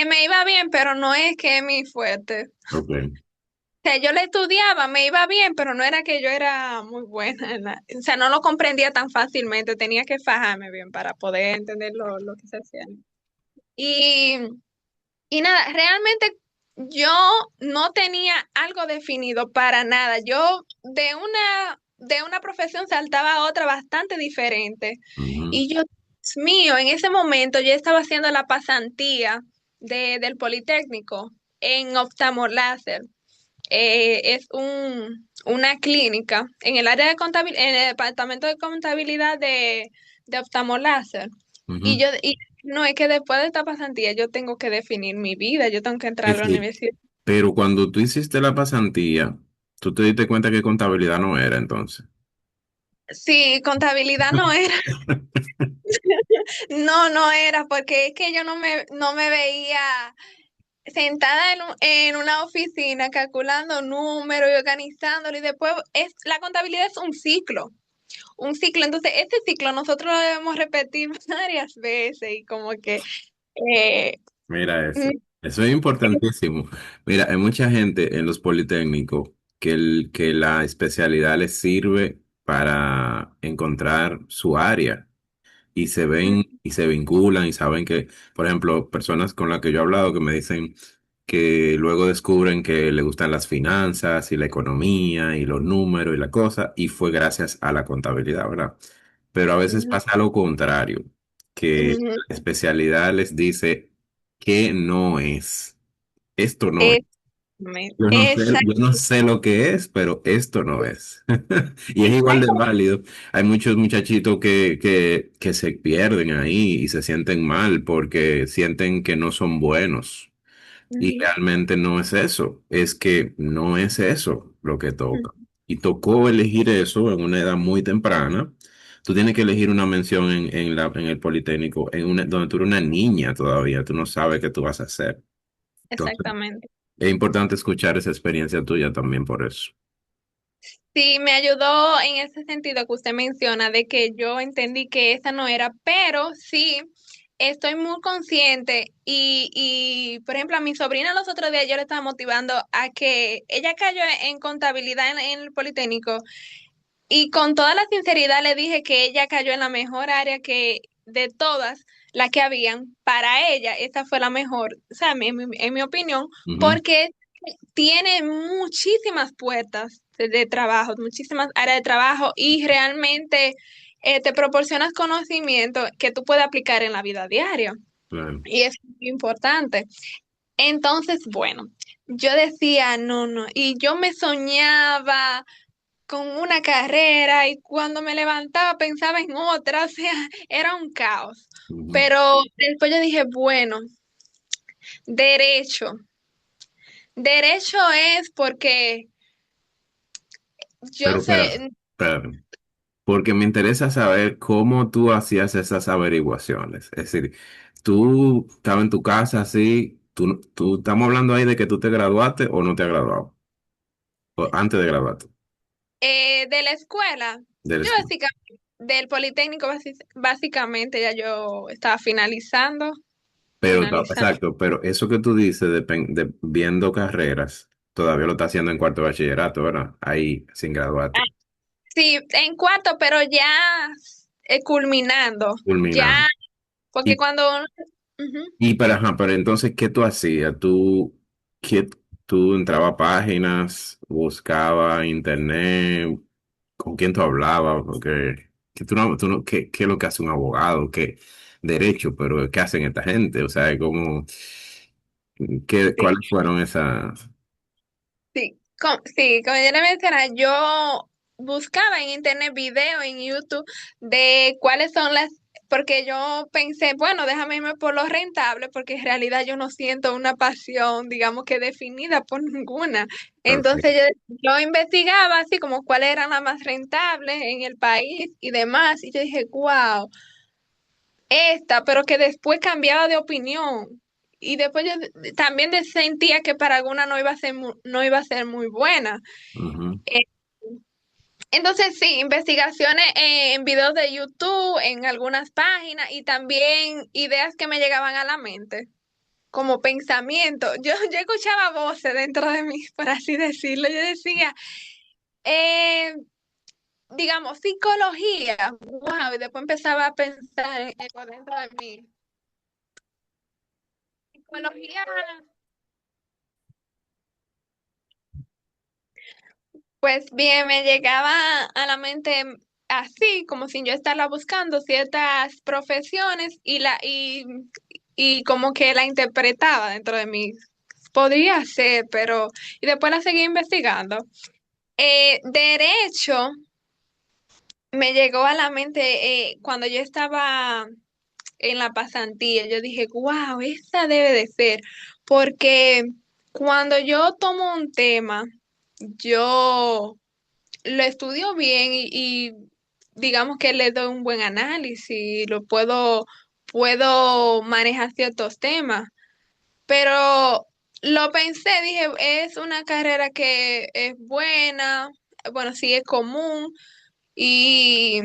A: me iba bien, pero no es que es mi fuerte.
B: Ok.
A: O sea, yo le estudiaba, me iba bien, pero no era que yo era muy buena. O sea, no lo comprendía tan fácilmente, tenía que fajarme bien para poder entender lo que se hacía. Y Y nada, realmente yo no tenía algo definido para nada. Yo de una profesión saltaba a otra bastante diferente.
B: Ujú.
A: Y yo, Dios mío, en ese momento yo estaba haciendo la pasantía del Politécnico en oftalmoláser. Es una clínica en el área de contabilidad, en el departamento de contabilidad de oftalmoláser.
B: Ujú.
A: Y no es que después de esta pasantía yo tengo que definir mi vida, yo tengo que entrar a
B: Es
A: la
B: que,
A: universidad.
B: pero cuando tú hiciste la pasantía, tú te diste cuenta que contabilidad no era entonces.
A: Sí, contabilidad no era. No, no era, porque es que yo no me veía sentada en una oficina calculando números y organizándolo y después la contabilidad es un ciclo, entonces este ciclo nosotros lo debemos repetir varias veces y como que eh,
B: Mira
A: mm,
B: eso. Eso es importantísimo. Mira, hay mucha gente en los politécnicos que la especialidad les sirve para encontrar su área y se ven y se vinculan y saben que, por ejemplo, personas con las que yo he hablado que me dicen que luego descubren que le gustan las finanzas y la economía y los números y la cosa, y fue gracias a la contabilidad, ¿verdad? Pero a veces
A: mm,
B: pasa lo contrario, que
A: mm,
B: la especialidad les dice que no es. Esto no es. Yo no sé lo que es, pero esto no es. Y es igual de
A: exacto.
B: válido. Hay muchos muchachitos que se pierden ahí y se sienten mal porque sienten que no son buenos. Y
A: Ujú,
B: realmente no es eso. Es que no es eso lo que toca.
A: ujú.
B: Y tocó elegir eso en una edad muy temprana. Tú tienes que elegir una mención en el Politécnico, donde tú eres una niña todavía. Tú no sabes qué tú vas a hacer. Entonces,
A: Exactamente.
B: es importante escuchar esa experiencia tuya también por eso.
A: Sí, me ayudó en ese sentido que usted menciona, de que yo entendí que esa no era, pero sí estoy muy consciente por ejemplo, a mi sobrina los otros días yo le estaba motivando a que ella cayó en contabilidad en el Politécnico y con toda la sinceridad le dije que ella cayó en la mejor área que de todas las que habían, para ella esa fue la mejor, o sea, en mi opinión,
B: Ujú,
A: porque tiene muchísimas puertas de trabajo, muchísimas áreas de trabajo y realmente te proporcionas conocimiento que tú puedes aplicar en la vida diaria.
B: claro.
A: Y es muy importante. Entonces, bueno, yo decía, no, no, y yo me soñaba con una carrera y cuando me levantaba pensaba en otra, o sea, era un caos.
B: Ujú.
A: Pero después yo dije, bueno, derecho. Derecho es porque yo
B: Pero espera,
A: sé,
B: espera. Porque me interesa saber cómo tú hacías esas averiguaciones. Es decir, tú estabas en tu casa así, tú estamos hablando ahí de que tú te graduaste o no te has graduado, o antes de graduarte
A: de la escuela,
B: de la
A: yo
B: escuela.
A: básicamente, del Politécnico básicamente ya yo estaba finalizando,
B: Pero,
A: finalizando.
B: exacto, pero eso que tú dices de viendo carreras, todavía lo estás haciendo en cuarto de bachillerato, ¿verdad? Ahí, sin
A: Ah,
B: graduarte,
A: sí, en cuarto, pero ya culminando,
B: culminando.
A: ya, porque cuando uno... Ujú.
B: Ajá, pero entonces, ¿qué tú hacías? ¿Tú entrabas a páginas, buscabas internet, con quién tú hablabas? Porque que ¿qué es lo que hace un abogado? ¿Qué derecho? Pero ¿qué hacen esta gente? O sea,
A: Sí.
B: ¿cuáles fueron esas?
A: Sí, como ya le mencionaba, yo buscaba en internet video en YouTube de cuáles son porque yo pensé, bueno, déjame irme por lo rentable, porque en realidad yo no siento una pasión, digamos que definida por ninguna.
B: Ok.
A: Entonces yo investigaba así como cuáles eran las más rentables en el país y demás, y yo dije, wow, esta, pero que después cambiaba de opinión. Y después yo también sentía que para alguna no iba a ser, no iba a ser muy buena.
B: Ujú,
A: Eh, entonces, sí, investigaciones en videos de YouTube, en algunas páginas y también ideas que me llegaban a la mente, como pensamiento. Yo escuchaba voces dentro de mí, por así decirlo. Yo decía, eh, digamos, psicología, wow, y después empezaba a pensar en eso dentro de mí. Psicología, pues bien, me llegaba a la mente así, como sin yo estarla buscando, ciertas profesiones y como que la interpretaba dentro de mí. Podría ser, pero... Y después la seguí investigando. Derecho me llegó a la mente cuando yo estaba en la pasantía. Yo dije, wow, esa debe de ser, porque cuando yo tomo un tema, yo lo estudio bien digamos que le doy un buen análisis, puedo manejar ciertos temas, pero lo pensé, dije, es una carrera que es buena, bueno, sí es común y,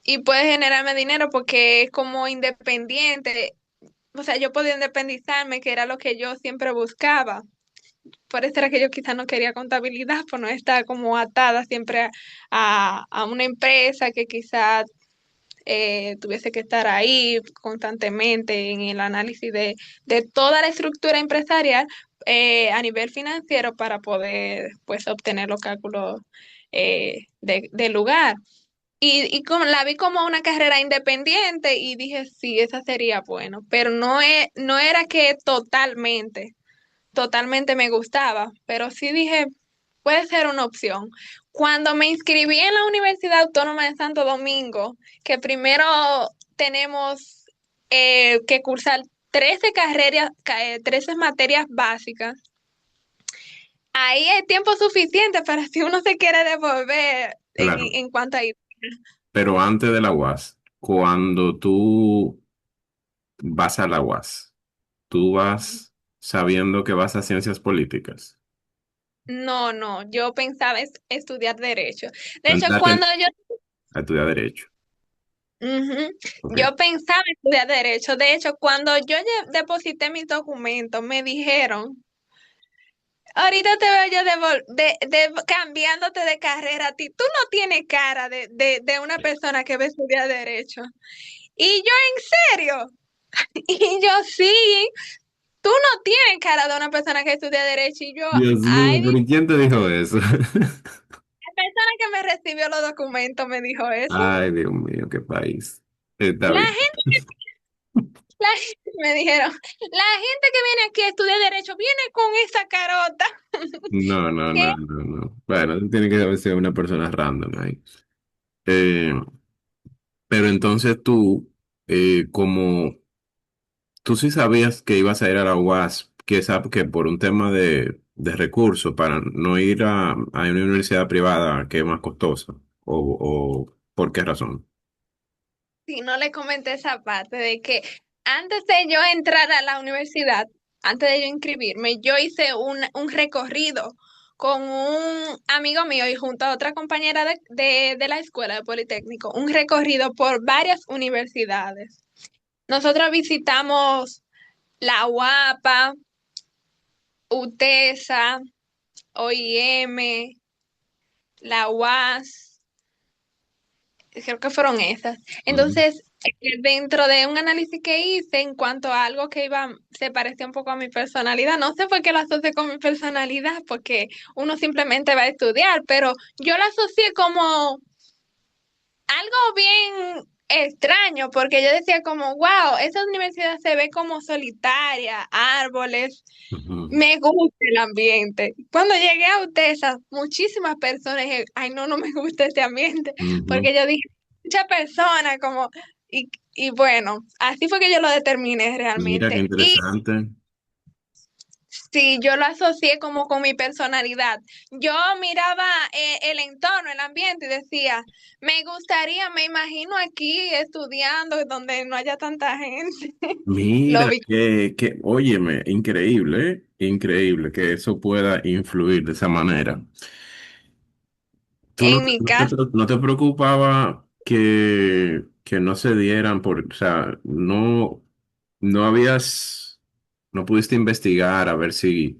A: y puede generarme dinero porque es como independiente. O sea, yo podía independizarme, que era lo que yo siempre buscaba. Por eso era que yo quizás no quería contabilidad, por no estar como atada siempre a una empresa que quizás tuviese que estar ahí constantemente en el análisis de toda la estructura empresarial a nivel financiero para poder pues obtener los cálculos del lugar. Y como, la vi como una carrera independiente y dije, sí, esa sería bueno, pero no era que totalmente me gustaba, pero sí dije, puede ser una opción. Cuando me inscribí en la Universidad Autónoma de Santo Domingo, que primero tenemos que cursar 13 carreras, 13 materias básicas, ahí hay tiempo suficiente para si uno se quiere devolver
B: Claro,
A: en cuanto a...
B: pero antes de la UAS, cuando tú vas a la UAS, tú vas sabiendo que vas a ciencias políticas.
A: No, no, yo pensaba estudiar derecho. De
B: Tú
A: hecho,
B: entraste a estudiar derecho.
A: ujú,
B: Ok.
A: yo pensaba estudiar derecho. De hecho, cuando yo deposité mis documentos, me dijeron, ahorita te veo yo cambiándote de carrera a ti. Tú no tienes cara de una persona que va a estudiar derecho. Y yo, ¿en serio? Y yo, sí, tú no tienes cara de una persona que estudia derecho. Y yo,
B: Dios mío,
A: ay,
B: pero ¿y quién te dijo eso?
A: la persona que me recibió los documentos me dijo eso.
B: Ay, Dios mío, qué país. Está
A: La
B: bien.
A: La gente me dijeron, la gente que viene aquí a estudiar derecho viene con esa carota.
B: No, no,
A: ¿Qué?
B: no, no, no. Bueno, tiene que ser una persona random ahí. Eh, pero entonces tú, como tú sí sabías que ibas a ir a la UAS, que por un tema de recursos, para no ir a una universidad privada que es más costosa, o ¿por qué razón?
A: Si no le comenté esa parte de que antes de yo entrar a la universidad, antes de yo inscribirme, yo hice un recorrido con un amigo mío y junto a otra compañera de la escuela de Politécnico, un recorrido por varias universidades. Nosotros visitamos la UAPA, UTESA, OIM, la UAS, creo que fueron esas.
B: Ujú,
A: Entonces, dentro de un análisis que hice en cuanto a algo que iba, se parecía un poco a mi personalidad, no sé por qué lo asocié con mi personalidad, porque uno simplemente va a estudiar, pero yo lo asocié como algo bien extraño, porque yo decía como, wow, esa universidad se ve como solitaria, árboles,
B: ujú,
A: me gusta el ambiente. Cuando llegué a UTESA, muchísimas personas dije, ay, no, no me gusta este ambiente,
B: ujú.
A: porque yo dije, muchas personas como, y bueno, así fue que yo lo determiné
B: Mira qué
A: realmente. Y
B: interesante.
A: sí, yo lo asocié como con mi personalidad. Yo miraba el entorno, el ambiente y decía, me gustaría, me imagino aquí estudiando donde no haya tanta gente. Lo
B: Mira,
A: vi
B: óyeme, increíble, ¿eh? Increíble que eso pueda influir de esa manera. ¿Tú
A: en mi casa.
B: no te preocupaba que no se dieran o sea, no pudiste investigar a ver si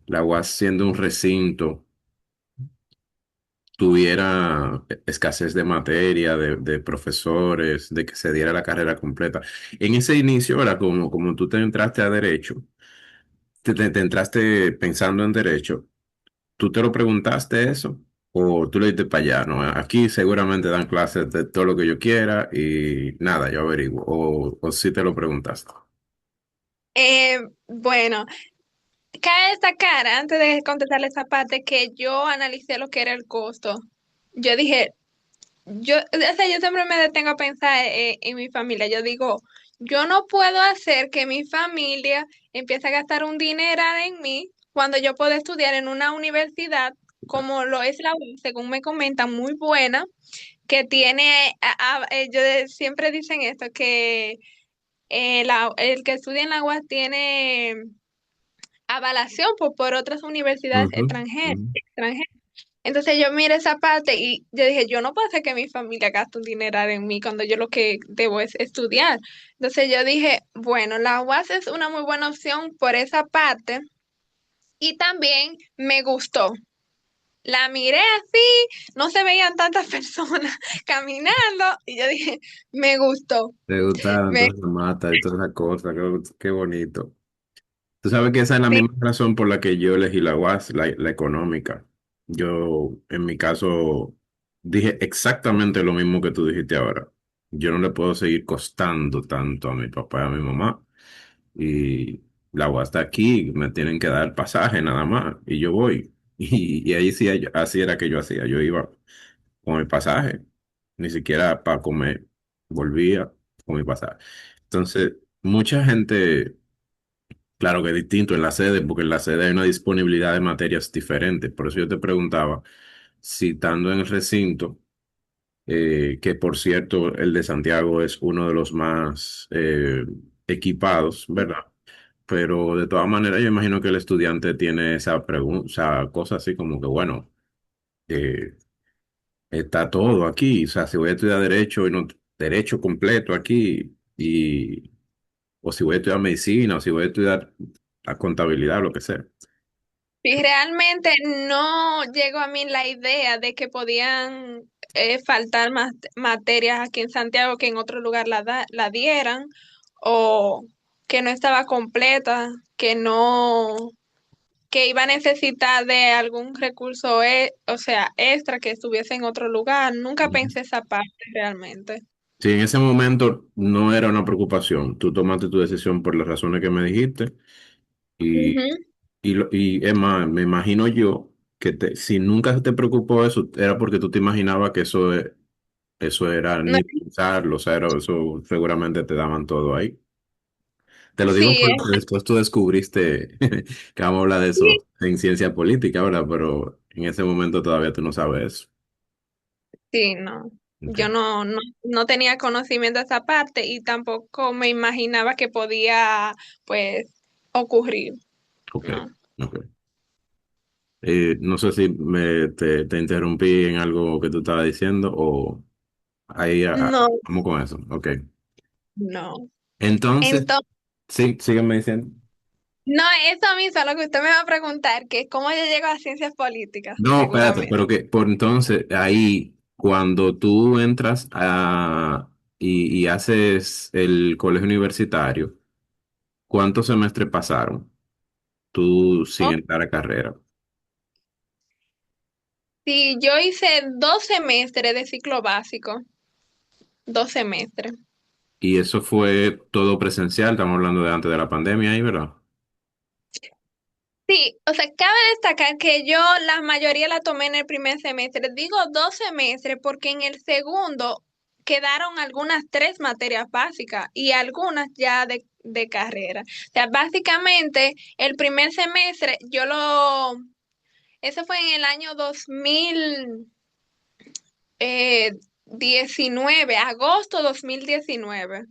B: la UAS siendo un recinto tuviera escasez de materia, de profesores, de que se diera la carrera completa? En ese inicio, era como tú te entraste a derecho, te entraste pensando en derecho. ¿Tú te lo preguntaste eso? ¿O tú le diste para allá? No, aquí seguramente dan clases de todo lo que yo quiera y nada, yo averiguo. O si te lo preguntaste.
A: Bueno, cabe destacar, antes de contestarle esa parte, que yo analicé lo que era el costo. Yo dije, o sea, yo siempre me detengo a pensar en mi familia. Yo digo, yo no puedo hacer que mi familia empiece a gastar un dinero en mí cuando yo puedo estudiar en una universidad como lo es la U, según me comentan, muy buena, que tiene, siempre dicen esto, que el que estudia en la UAS tiene avalación por otras universidades
B: Ujú, ujú.
A: extranjeras. Entonces yo miré esa parte y yo dije, yo no puedo hacer que mi familia gaste un dineral en mí cuando yo lo que debo es estudiar. Entonces yo dije, bueno, la UAS es una muy buena opción por esa parte y también me gustó. La miré así, no se veían tantas personas caminando y yo dije, me gustó.
B: Te gustaron
A: Me,
B: todas las matas y todas esas cosas, qué bonito. Tú sabes que esa es la
A: sí,
B: misma razón por la que yo elegí la UAS, la económica. Yo, en mi caso, dije exactamente lo mismo que tú dijiste ahora. Yo no le puedo seguir costando tanto a mi papá y a mi mamá. Y la UAS está aquí, me tienen que dar pasaje nada más. Y yo voy. Y ahí sí, así era que yo hacía. Yo iba con el pasaje, ni siquiera para comer. Volvía con mi pasaje. Entonces, mucha gente. Claro que es distinto en la sede, porque en la sede hay una disponibilidad de materias diferentes. Por eso yo te preguntaba, si estando en el recinto, que por cierto el de Santiago es uno de los más equipados, ¿verdad? Pero de todas maneras yo imagino que el estudiante tiene esa pregunta, esa cosa así como que, bueno, eh, está todo aquí, o sea, si voy a estudiar derecho y no derecho completo aquí, o si voy a estudiar medicina, o si voy a estudiar la contabilidad, lo que sea.
A: sí, realmente no llegó a mí la idea de que podían faltar más materias aquí en Santiago que en otro lugar la dieran o que no estaba completa, que no, que iba a necesitar de algún recurso, o sea, extra que estuviese en otro lugar. Nunca pensé esa parte realmente.
B: Sí, en ese momento no era una preocupación. Tú tomaste tu decisión por las razones que me dijiste y,
A: Ujú.
B: y es más, me imagino yo que si nunca se te preocupó eso, era porque tú te imaginabas que eso era
A: No,
B: ni pensarlo, o sea, eso seguramente te daban todo ahí. Te lo digo
A: sí,
B: porque después tú descubriste que vamos a hablar de
A: sí,
B: eso en ciencia política, ¿verdad? Pero en ese momento todavía tú no sabes.
A: sí, no.
B: Ok,
A: Yo no tenía conocimiento de esa parte y tampoco me imaginaba que podía, pues, ocurrir.
B: ok,
A: No,
B: ok. No sé si te interrumpí en algo que tú estabas diciendo o ahí
A: no,
B: vamos con eso. Ok.
A: no.
B: Entonces,
A: Entonces,
B: sí, sígueme diciendo.
A: no, eso mismo, lo que usted me va a preguntar, que cómo yo llego a ciencias políticas,
B: No, espérate,
A: seguramente.
B: pero que por entonces ahí, cuando tú entras y haces el colegio universitario, ¿cuántos semestres pasaron tú sin
A: Oh,
B: entrar a carrera?
A: sí, yo hice 2 semestres de ciclo básico, 2 semestres.
B: Y eso fue todo presencial, estamos hablando de antes de la pandemia ahí, ¿verdad?
A: Sí, o sea, cabe destacar que yo la mayoría la tomé en el primer semestre. Digo 2 semestres porque en el segundo quedaron algunas 3 materias básicas y algunas ya de carrera. O sea, básicamente el primer semestre eso fue en el año 2019, agosto 2019.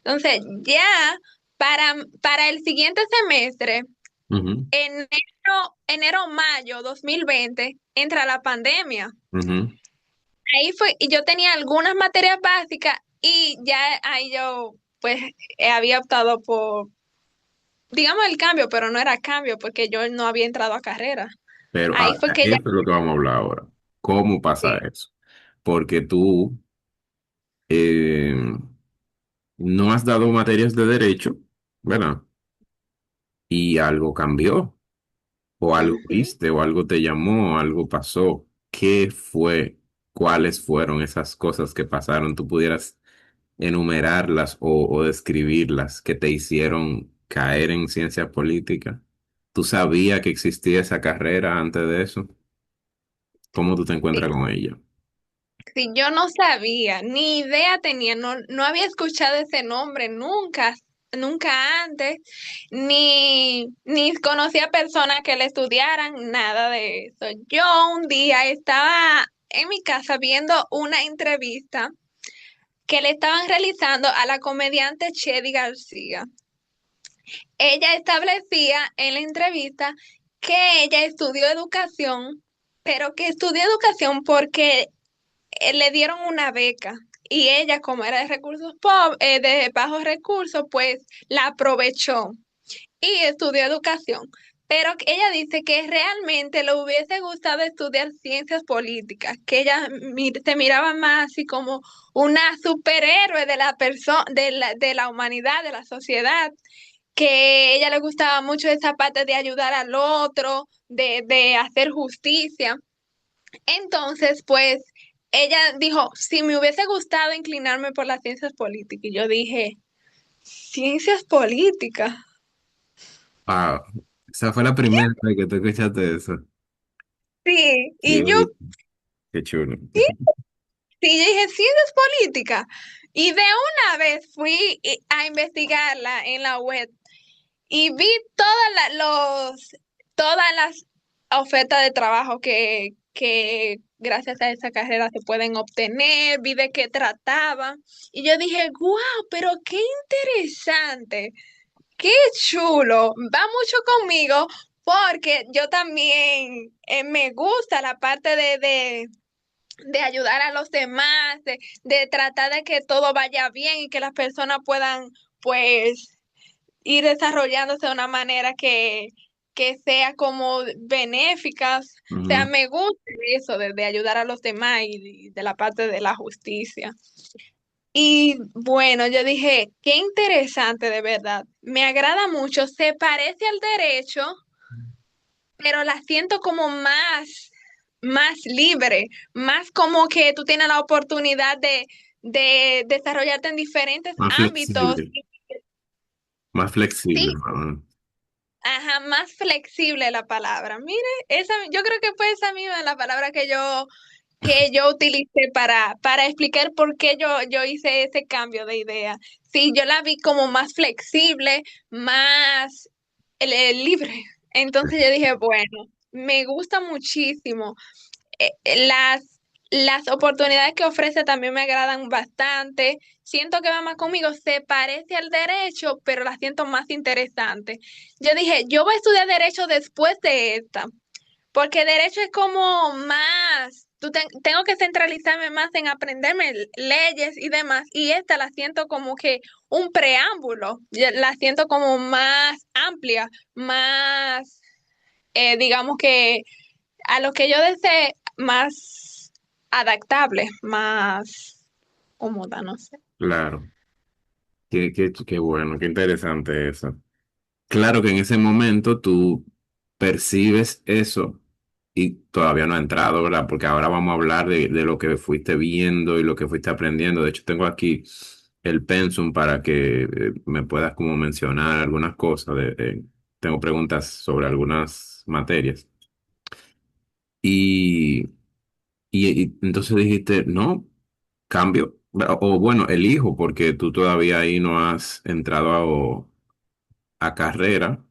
A: Entonces, ya para el siguiente semestre,
B: Ujú,
A: mayo 2020 entra la pandemia.
B: ujú.
A: Ahí fue, y yo tenía algunas materias básicas y ya ahí yo pues había optado por, digamos el cambio, pero no era cambio porque yo no había entrado a carrera.
B: Pero
A: Ahí fue que ya,
B: eso es lo que vamos a hablar ahora. ¿Cómo pasa
A: sí,
B: eso? Porque tú eh, no has dado materias de derecho, ¿verdad? Y algo cambió, o algo
A: ujú,
B: viste, o algo te llamó, o algo pasó. ¿Qué fue? ¿Cuáles fueron esas cosas que pasaron? ¿Tú pudieras enumerarlas o describirlas que te hicieron caer en ciencia política? ¿Tú sabías que existía esa carrera antes de eso? ¿Cómo tú te encuentras
A: sí.
B: con ella?
A: Sí, yo no sabía, ni idea tenía, no había escuchado ese nombre nunca, nunca antes, ni conocía personas que le estudiaran, nada de eso. Yo un día estaba en mi casa viendo una entrevista que le estaban realizando a la comediante Chedi García. Ella establecía en la entrevista que ella estudió educación, pero que estudió educación porque le dieron una beca y ella, como era de de bajos recursos, pues la aprovechó y estudió educación. Pero que ella dice que realmente le hubiese gustado estudiar ciencias políticas, que ella se miraba más así como una superhéroe de la persona, de la humanidad, de la sociedad, que a ella le gustaba mucho esa parte de ayudar al otro, de hacer justicia. Entonces, pues, ella dijo, si me hubiese gustado inclinarme por las ciencias políticas, y yo dije, ciencias políticas.
B: Wow. Esa fue la primera vez que tú escuchaste eso.
A: Sí,
B: Y
A: y yo,
B: oye, qué chulo.
A: sí, sí, yo dije, ciencias políticas. Y de una vez a investigarla en la web y vi todas las ofertas de trabajo que gracias a esa carrera se pueden obtener, vi de qué trataba. Y yo dije, wow, pero qué interesante, qué chulo, va mucho conmigo porque yo también me gusta la parte de ayudar a los demás, de tratar de que todo vaya bien y que las personas puedan, pues, ir desarrollándose de una manera que sea como benéficas. O sea,
B: Ujú.
A: me gusta eso de ayudar a los demás y de la parte de la justicia. Y bueno, yo dije, qué interesante de verdad. Me agrada mucho, se parece al derecho, pero la siento como más libre, más como que tú tienes la oportunidad de desarrollarte en diferentes
B: Más
A: ámbitos.
B: flexible, más
A: Sí,
B: flexible, ¿no?
A: ajá, más flexible la palabra. Mire, yo creo que fue esa misma la palabra que yo utilicé para explicar por qué yo hice ese cambio de idea. Sí, yo la vi como más flexible, más libre. Entonces yo dije, bueno, me gusta muchísimo las oportunidades que ofrece también me agradan bastante. Siento que va más conmigo, se parece al derecho, pero la siento más interesante. Yo dije, yo voy a estudiar derecho después de esta, porque derecho es como más, tengo que centralizarme más en aprenderme leyes y demás, y esta la siento como que un preámbulo, la siento como más amplia, más, digamos que a lo que yo desee más adaptable, más cómoda, no sé.
B: Claro. Qué bueno, qué interesante eso. Claro que en ese momento tú percibes eso y todavía no ha entrado, ¿verdad? Porque ahora vamos a hablar de lo que fuiste viendo y lo que fuiste aprendiendo. De hecho, tengo aquí el pensum para que me puedas como mencionar algunas cosas. Tengo preguntas sobre algunas materias. Y, y entonces dijiste, no, cambio. O bueno, elijo, porque tú todavía ahí no has entrado a carrera.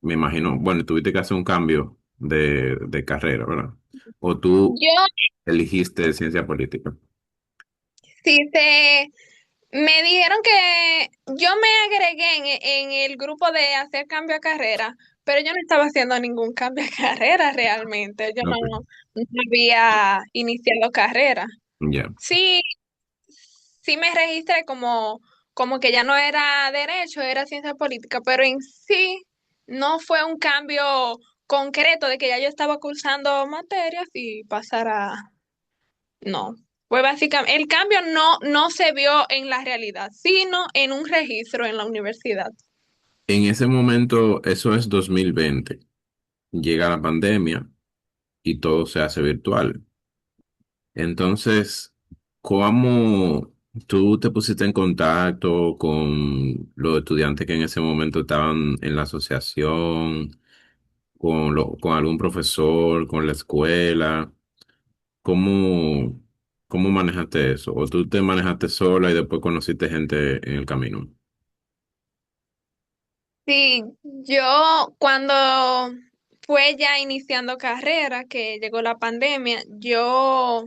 B: Me imagino, bueno, tuviste que hacer un cambio de carrera, ¿verdad? O tú
A: Yo
B: eligiste ciencia política.
A: sí me dijeron que yo me agregué en el grupo de hacer cambio a carrera, pero yo no estaba haciendo ningún cambio a carrera realmente. Yo
B: Ok,
A: no había iniciado carrera.
B: ya.
A: Sí, sí me registré como que ya no era derecho, era ciencia política, pero en sí no fue un cambio concreto de que ya yo estaba cursando materias y pasar a... No, fue básicamente, el cambio no se vio en la realidad, sino en un registro en la universidad.
B: En ese momento, eso es 2020. Llega la pandemia y todo se hace virtual. Entonces, ¿cómo tú te pusiste en contacto con los estudiantes que en ese momento estaban en la asociación, con algún profesor, con la escuela? ¿Cómo, cómo manejaste eso? ¿O tú te manejaste sola y después conociste gente en el camino?
A: Sí, yo cuando fue ya iniciando carrera, que llegó la pandemia, o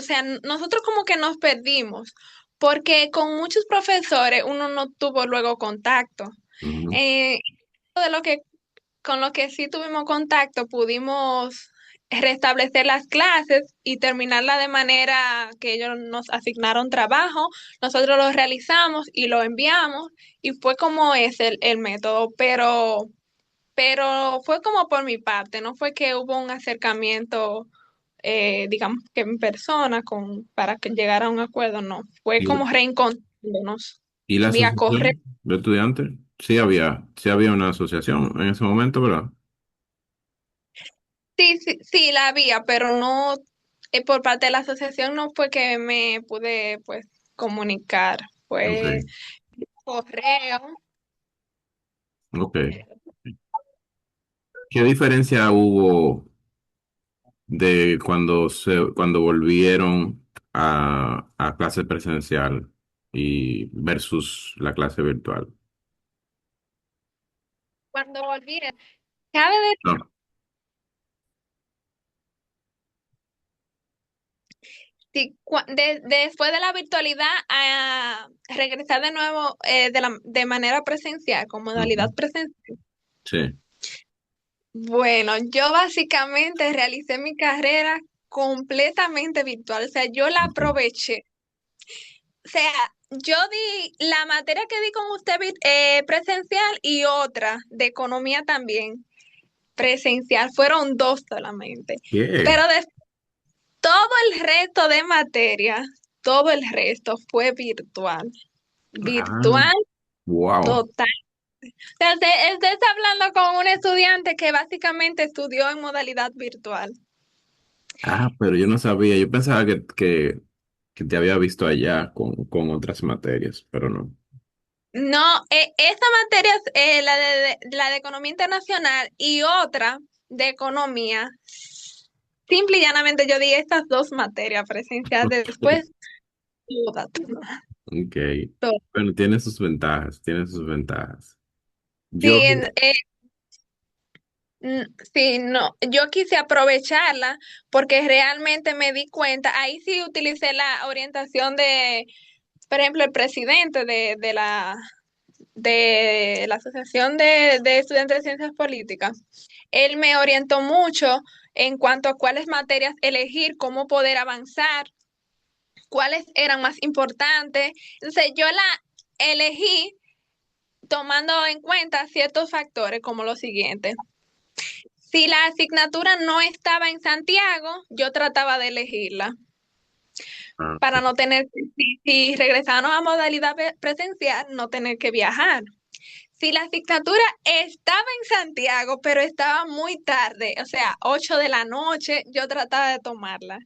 A: sea, nosotros como que nos perdimos, porque con muchos profesores uno no tuvo luego contacto.
B: Ujú.
A: Eh, de lo que con lo que sí tuvimos contacto, pudimos restablecer las clases y terminarla de manera que ellos nos asignaron trabajo, nosotros lo realizamos y lo enviamos y fue como es el método, pero fue como por mi parte, no fue que hubo un acercamiento, digamos que en persona para que llegara a un acuerdo, no, fue
B: ¿Y,
A: como reencontrándonos
B: y la
A: vía correo.
B: asociación de estudiantes? Sí había una asociación en ese momento, ¿verdad?
A: Sí, sí, sí, la había, pero no, por parte de la asociación no fue que me pude, pues, comunicar,
B: Ok,
A: fue correo.
B: ok. ¿Qué diferencia hubo de cuando volvieron a clase presencial y versus la clase virtual?
A: Cuando volví, cabe
B: No.
A: decir, después de la virtualidad a regresar de nuevo de manera presencial, con modalidad
B: Ujú.
A: presencial.
B: Sí.
A: Bueno, yo básicamente realicé mi carrera completamente virtual, o sea, yo la
B: Ok.
A: aproveché. O sea, yo di la materia que di con usted presencial y otra de economía también presencial. Fueron dos solamente.
B: ¿Qué?
A: Pero de todo el resto de materias, todo el resto fue virtual.
B: Ah,
A: Virtual
B: wow.
A: total. O sea, usted está hablando con un estudiante que básicamente estudió en modalidad virtual.
B: Ah, pero yo no sabía. Yo pensaba que te había visto allá con otras materias, pero no.
A: No, esta materia, la de economía internacional y otra de economía, simple y llanamente yo di estas dos materias presenciales después, toda.
B: Ok.
A: Todo.
B: Bueno, tiene sus ventajas, tiene sus ventajas. Yo,
A: Sí, sí, no, yo quise aprovecharla porque realmente me di cuenta, ahí sí utilicé la orientación de, por ejemplo, el presidente de la Asociación de Estudiantes de Ciencias Políticas. Él me orientó mucho en cuanto a cuáles materias elegir, cómo poder avanzar, cuáles eran más importantes. Entonces yo la elegí tomando en cuenta ciertos factores como los siguientes. Si la asignatura no estaba en Santiago, yo trataba de elegirla
B: ah,
A: para no tener, si regresaron a modalidad presencial, no tener que viajar. Si la asignatura estaba en Santiago, pero estaba muy tarde, o sea, 8 de la noche, yo trataba de tomarla.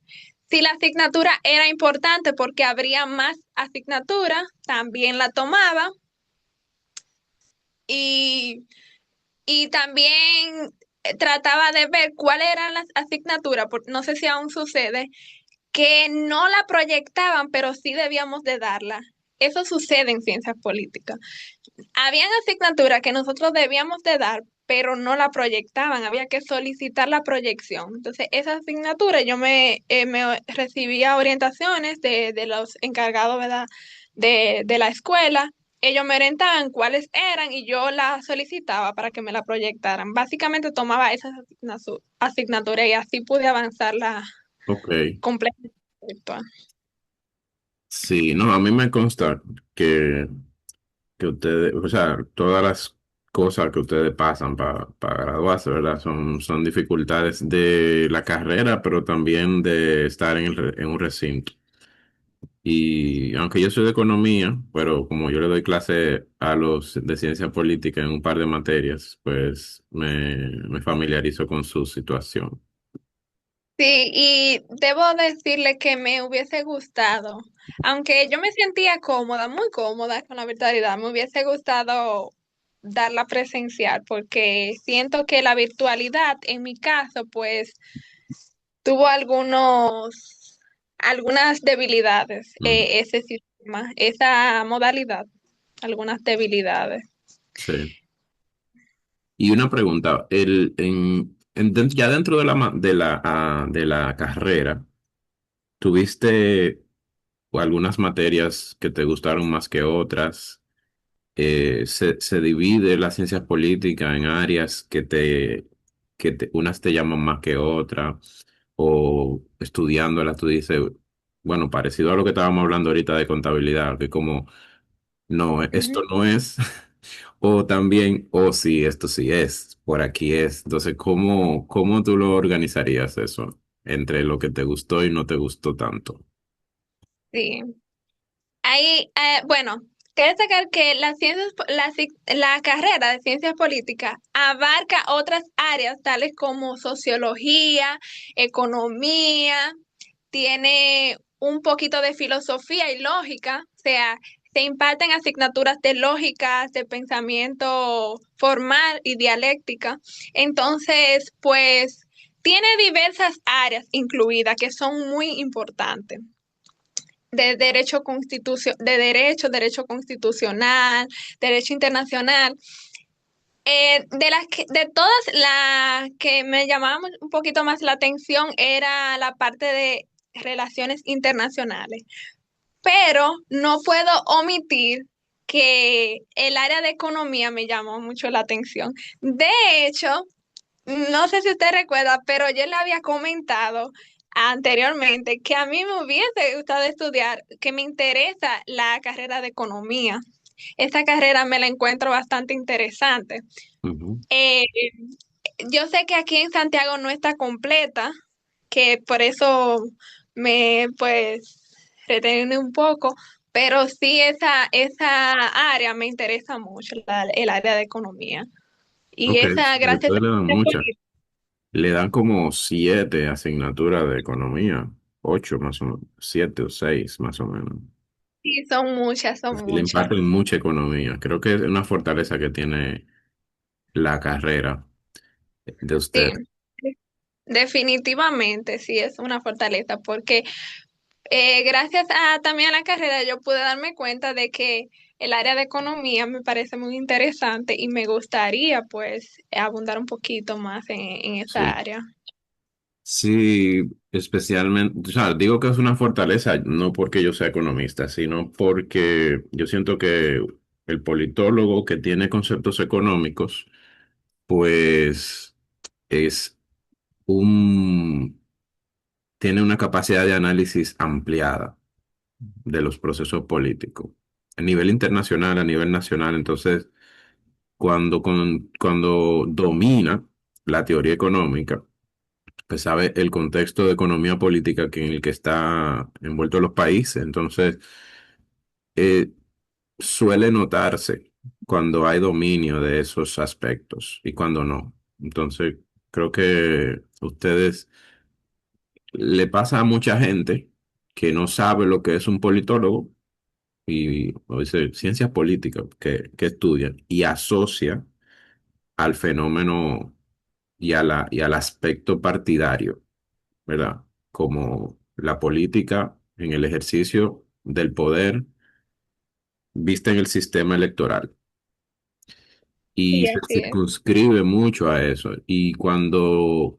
A: Si la asignatura era importante porque habría más asignaturas, también la tomaba. Y, y también trataba de ver cuáles eran las asignaturas, no sé si aún sucede, que no la proyectaban, pero sí debíamos de darla. Eso sucede en ciencias políticas. Habían asignaturas que nosotros debíamos de dar, pero no la proyectaban, había que solicitar la proyección. Entonces, esa asignatura yo me recibía orientaciones de los encargados, ¿verdad? de la escuela. Ellos me orientaban cuáles eran y yo la solicitaba para que me la proyectaran. Básicamente tomaba esas asignaturas y así pude avanzarla
B: ok.
A: completamente virtual.
B: Sí, no, a mí me consta que, que ustedes, o sea, todas las cosas que ustedes pasan para graduarse, ¿verdad? Son dificultades de la carrera, pero también de estar en un recinto. Y aunque yo soy de economía, pero como yo le doy clase a los de ciencia política en un par de materias, pues me familiarizo con su situación.
A: Sí, y debo decirle que me hubiese gustado, aunque yo me sentía cómoda, muy cómoda con la virtualidad, me hubiese gustado darla presencial, porque siento que la virtualidad, en mi caso, pues tuvo algunas debilidades,
B: Ujú.
A: ese sistema, esa modalidad, algunas debilidades.
B: Sí. Y una pregunta, ya dentro de de la carrera, ¿tuviste algunas materias que te gustaron más que otras? Se divide la ciencia política en áreas unas te llaman más que otras, o estudiándolas tú dices, bueno, parecido a lo que estábamos hablando ahorita de contabilidad, que como, no, esto
A: Ujú.
B: no es, o también, o sí, esto sí es, por aquí es. Entonces, ¿cómo tú lo organizarías eso entre lo que te gustó y no te gustó tanto?
A: Sí. Bueno, quiero destacar que la carrera de ciencias políticas abarca otras áreas tales como sociología, economía, tiene un poquito de filosofía y lógica, o sea, se imparten asignaturas de lógicas, de pensamiento formal y dialéctica. Entonces, pues, tiene diversas áreas incluidas que son muy importantes derecho constitucional, derecho internacional. De todas las que me llamaban un poquito más la atención era la parte de relaciones internacionales, pero no puedo omitir que el área de economía me llamó mucho la atención. De hecho, no sé si usted recuerda, pero yo le había comentado anteriormente que a mí me hubiese gustado estudiar, que me interesa la carrera de economía. Esta carrera me la encuentro bastante interesante.
B: Ujú.
A: Eh, yo sé que aquí en Santiago no está completa, que por eso me pues reteniendo un poco, pero sí esa área me interesa mucho, el área de economía. Y
B: Ok,
A: esa,
B: sí,
A: gracias
B: ustedes le dan
A: a
B: muchas. Le dan como 7 asignaturas de economía, 8 más o menos, 7 o 6 más o menos.
A: sí, son muchas, son
B: Así le
A: muchas.
B: imparten mucha economía. Creo que es una fortaleza que tiene la carrera de
A: Sí,
B: usted.
A: definitivamente sí es una fortaleza, porque gracias a también a la carrera yo pude darme cuenta de que el área de economía me parece muy interesante y me gustaría pues abundar un poquito más en esa
B: Sí.
A: área.
B: Sí, especialmente, o sea, digo que es una fortaleza, no porque yo sea economista, sino porque yo siento que el politólogo que tiene conceptos económicos, pues es un, tiene una capacidad de análisis ampliada de los procesos políticos a nivel internacional, a nivel nacional. Entonces, cuando domina la teoría económica, pues sabe el contexto de economía política en el que está envuelto los países. Entonces, eh, suele notarse cuando hay dominio de esos aspectos y cuando no. Entonces, creo que ustedes le pasa a mucha gente que no sabe lo que es un politólogo y o dice ciencias políticas que estudian y asocia al fenómeno y al aspecto partidario, ¿verdad? Como la política en el ejercicio del poder vista en el sistema electoral y
A: Sí,
B: se
A: así es.
B: circunscribe mucho a eso. Y cuando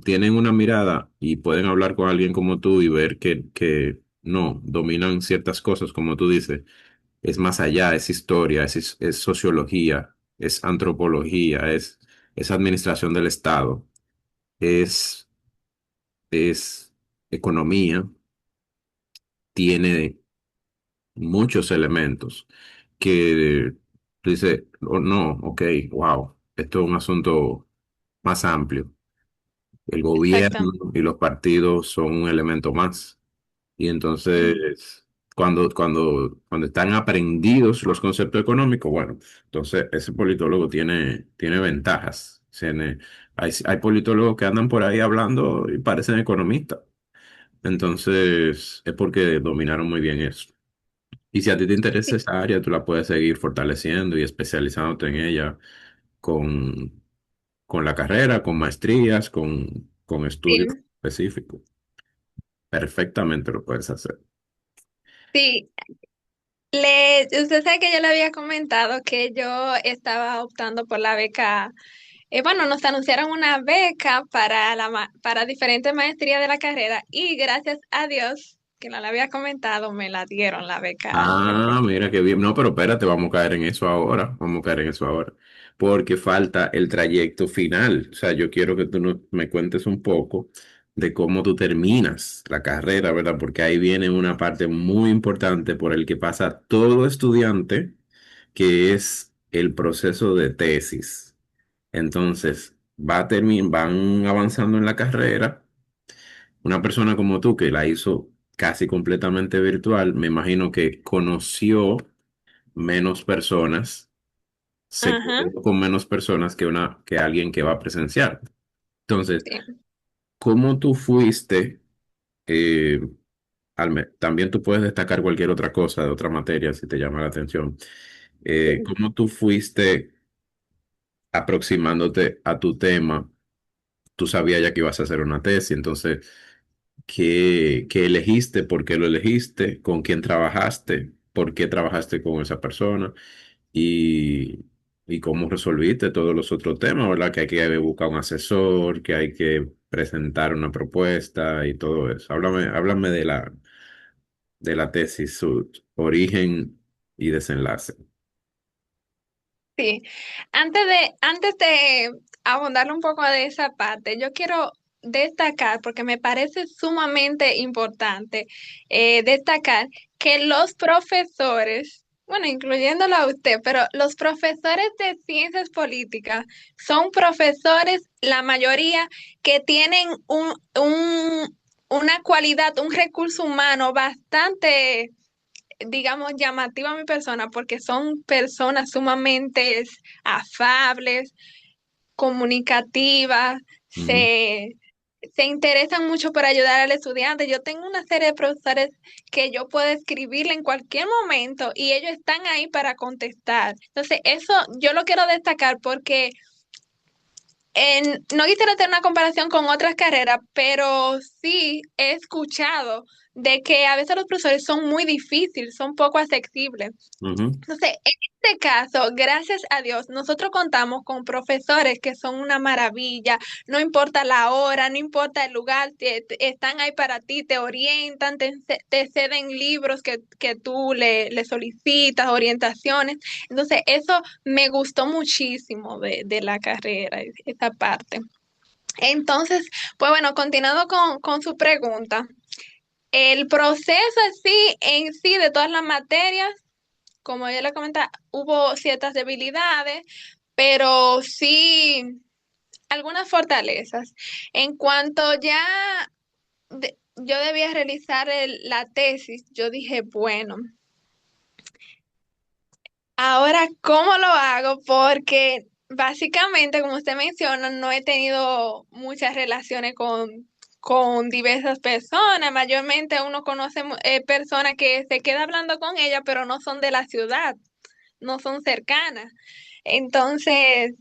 B: tienen una mirada y pueden hablar con alguien como tú y ver que no, dominan ciertas cosas, como tú dices, es más allá, es historia, es sociología, es antropología, es administración del Estado, es, es economía, tiene muchos elementos que tú dices, oh, no, ok, wow, esto es un asunto más amplio. El gobierno
A: Exactamente.
B: y los partidos son un elemento más. Y
A: Ujú.
B: entonces, cuando están aprendidos los conceptos económicos, bueno, entonces ese politólogo tiene ventajas. Hay politólogos que andan por ahí hablando y parecen economistas. Entonces, es porque dominaron muy bien eso. Y si a ti te interesa esa área, tú la puedes seguir fortaleciendo y especializándote en ella con, con la carrera, con maestrías, con estudios
A: Sí,
B: específicos. Perfectamente lo puedes hacer.
A: sí, Usted sabe que yo le había comentado que yo estaba optando por la beca. Bueno, nos anunciaron una beca para para diferentes maestrías de la carrera y gracias a Dios, que no le había comentado, me la dieron la beca de
B: Ah, mira qué bien. No, pero espérate, vamos a caer en eso ahora. Vamos a caer en eso ahora. Porque falta el trayecto final. O sea, yo quiero que tú me cuentes un poco de cómo tú terminas la carrera, ¿verdad? Porque ahí viene una parte muy importante por el que pasa todo estudiante, que es el proceso de tesis. Entonces, van avanzando en la carrera. Una persona como tú que la hizo casi completamente virtual, me imagino que conoció menos personas, se
A: Ajá,
B: quedó con menos personas que alguien que va a presenciar. Entonces,
A: sí.
B: ¿cómo tú fuiste? eh, También tú puedes destacar cualquier otra cosa de otra materia si te llama la atención. ¿Cómo tú fuiste aproximándote a tu tema? Tú sabías ya que ibas a hacer una tesis, entonces, ¿qué elegiste? ¿Por qué lo elegiste? ¿Con quién trabajaste? ¿Por qué trabajaste con esa persona? Y, y cómo resolviste todos los otros temas, ¿verdad? Que hay que buscar un asesor, que hay que presentar una propuesta y todo eso. Háblame de la tesis, su origen y desenlace.
A: Sí, antes de abundarle un poco de esa parte, yo quiero destacar, porque me parece sumamente importante destacar que los profesores, bueno, incluyéndolo a usted, pero los profesores de ciencias políticas son profesores, la mayoría, que tienen una cualidad, un recurso humano bastante digamos, llamativa a mi persona porque son personas sumamente afables, comunicativas,
B: Ujú,
A: se interesan mucho por ayudar al estudiante. Yo tengo una serie de profesores que yo puedo escribirle en cualquier momento y ellos están ahí para contestar. Entonces, eso yo lo quiero destacar porque no quisiera hacer una comparación con otras carreras, pero sí he escuchado de que a veces los profesores son muy difíciles, son poco accesibles.
B: ujú,
A: Entonces, en este caso, gracias a Dios, nosotros contamos con profesores que son una maravilla, no importa la hora, no importa el lugar, están ahí para ti, te orientan, te ceden libros que tú le solicitas, orientaciones. Entonces, eso me gustó muchísimo de la carrera, esa parte. Entonces, pues bueno, continuando con su pregunta, el proceso en sí de todas las materias como yo le comentaba, hubo ciertas debilidades, pero sí algunas fortalezas. En cuanto yo debía realizar la tesis, yo dije, bueno, ahora, ¿cómo lo hago? Porque básicamente, como usted menciona, no he tenido muchas relaciones con diversas personas. Mayormente uno conoce personas que se queda hablando con ella, pero no son de la ciudad, no son cercanas. Entonces,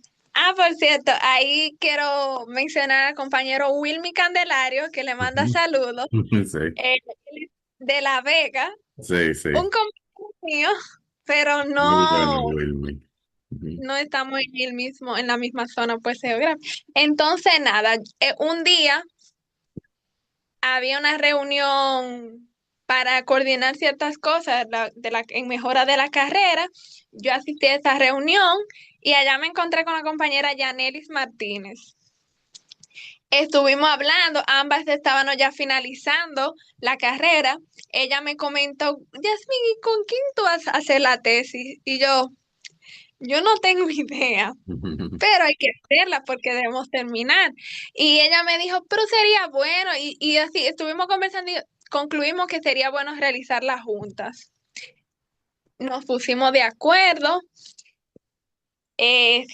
A: por cierto, ahí quiero mencionar al compañero Wilmy Candelario, que le manda
B: ujú.
A: saludos,
B: Sí,
A: eh, de La Vega,
B: sí,
A: un
B: sí.
A: compañero mío, pero
B: Muy bueno, Wilmy. Ujú,
A: no estamos en el mismo, en la misma zona pues geográfica. Entonces, nada, un día había una reunión para coordinar ciertas cosas en mejora de la carrera. Yo asistí a esa reunión y allá me encontré con la compañera Yanelis Martínez. Estuvimos hablando, ambas estábamos ya finalizando la carrera. Ella me comentó, Yasmin, ¿y con quién tú vas a hacer la tesis? Y yo no tengo idea,
B: ujú.
A: pero hay que hacerla porque debemos terminar. Y ella me dijo, pero sería bueno, y así estuvimos conversando y concluimos que sería bueno realizarlas juntas. Nos pusimos de acuerdo,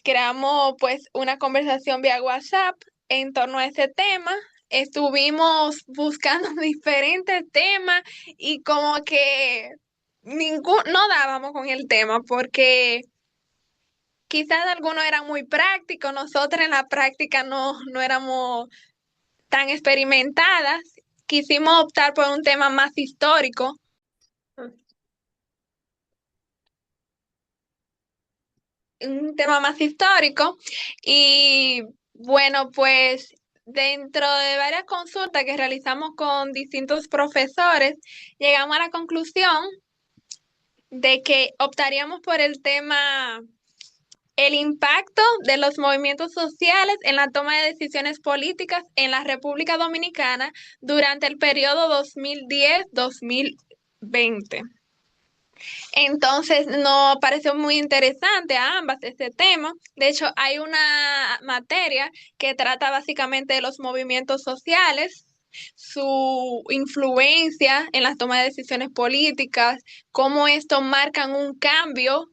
A: creamos pues una conversación vía WhatsApp en torno a ese tema. Estuvimos buscando diferentes temas y como que no dábamos con el tema porque quizás algunos eran muy prácticos, nosotros en la práctica no éramos tan experimentadas, quisimos optar por un tema más histórico. un tema más histórico. Y bueno, pues dentro de varias consultas que realizamos con distintos profesores, llegamos a la conclusión de que optaríamos por el tema, el impacto de los movimientos sociales en la toma de decisiones políticas en la República Dominicana durante el periodo 2010-2020. Entonces, nos pareció muy interesante a ambas este tema. De hecho, hay una materia que trata básicamente de los movimientos sociales, su influencia en la toma de decisiones políticas, cómo esto marcan un cambio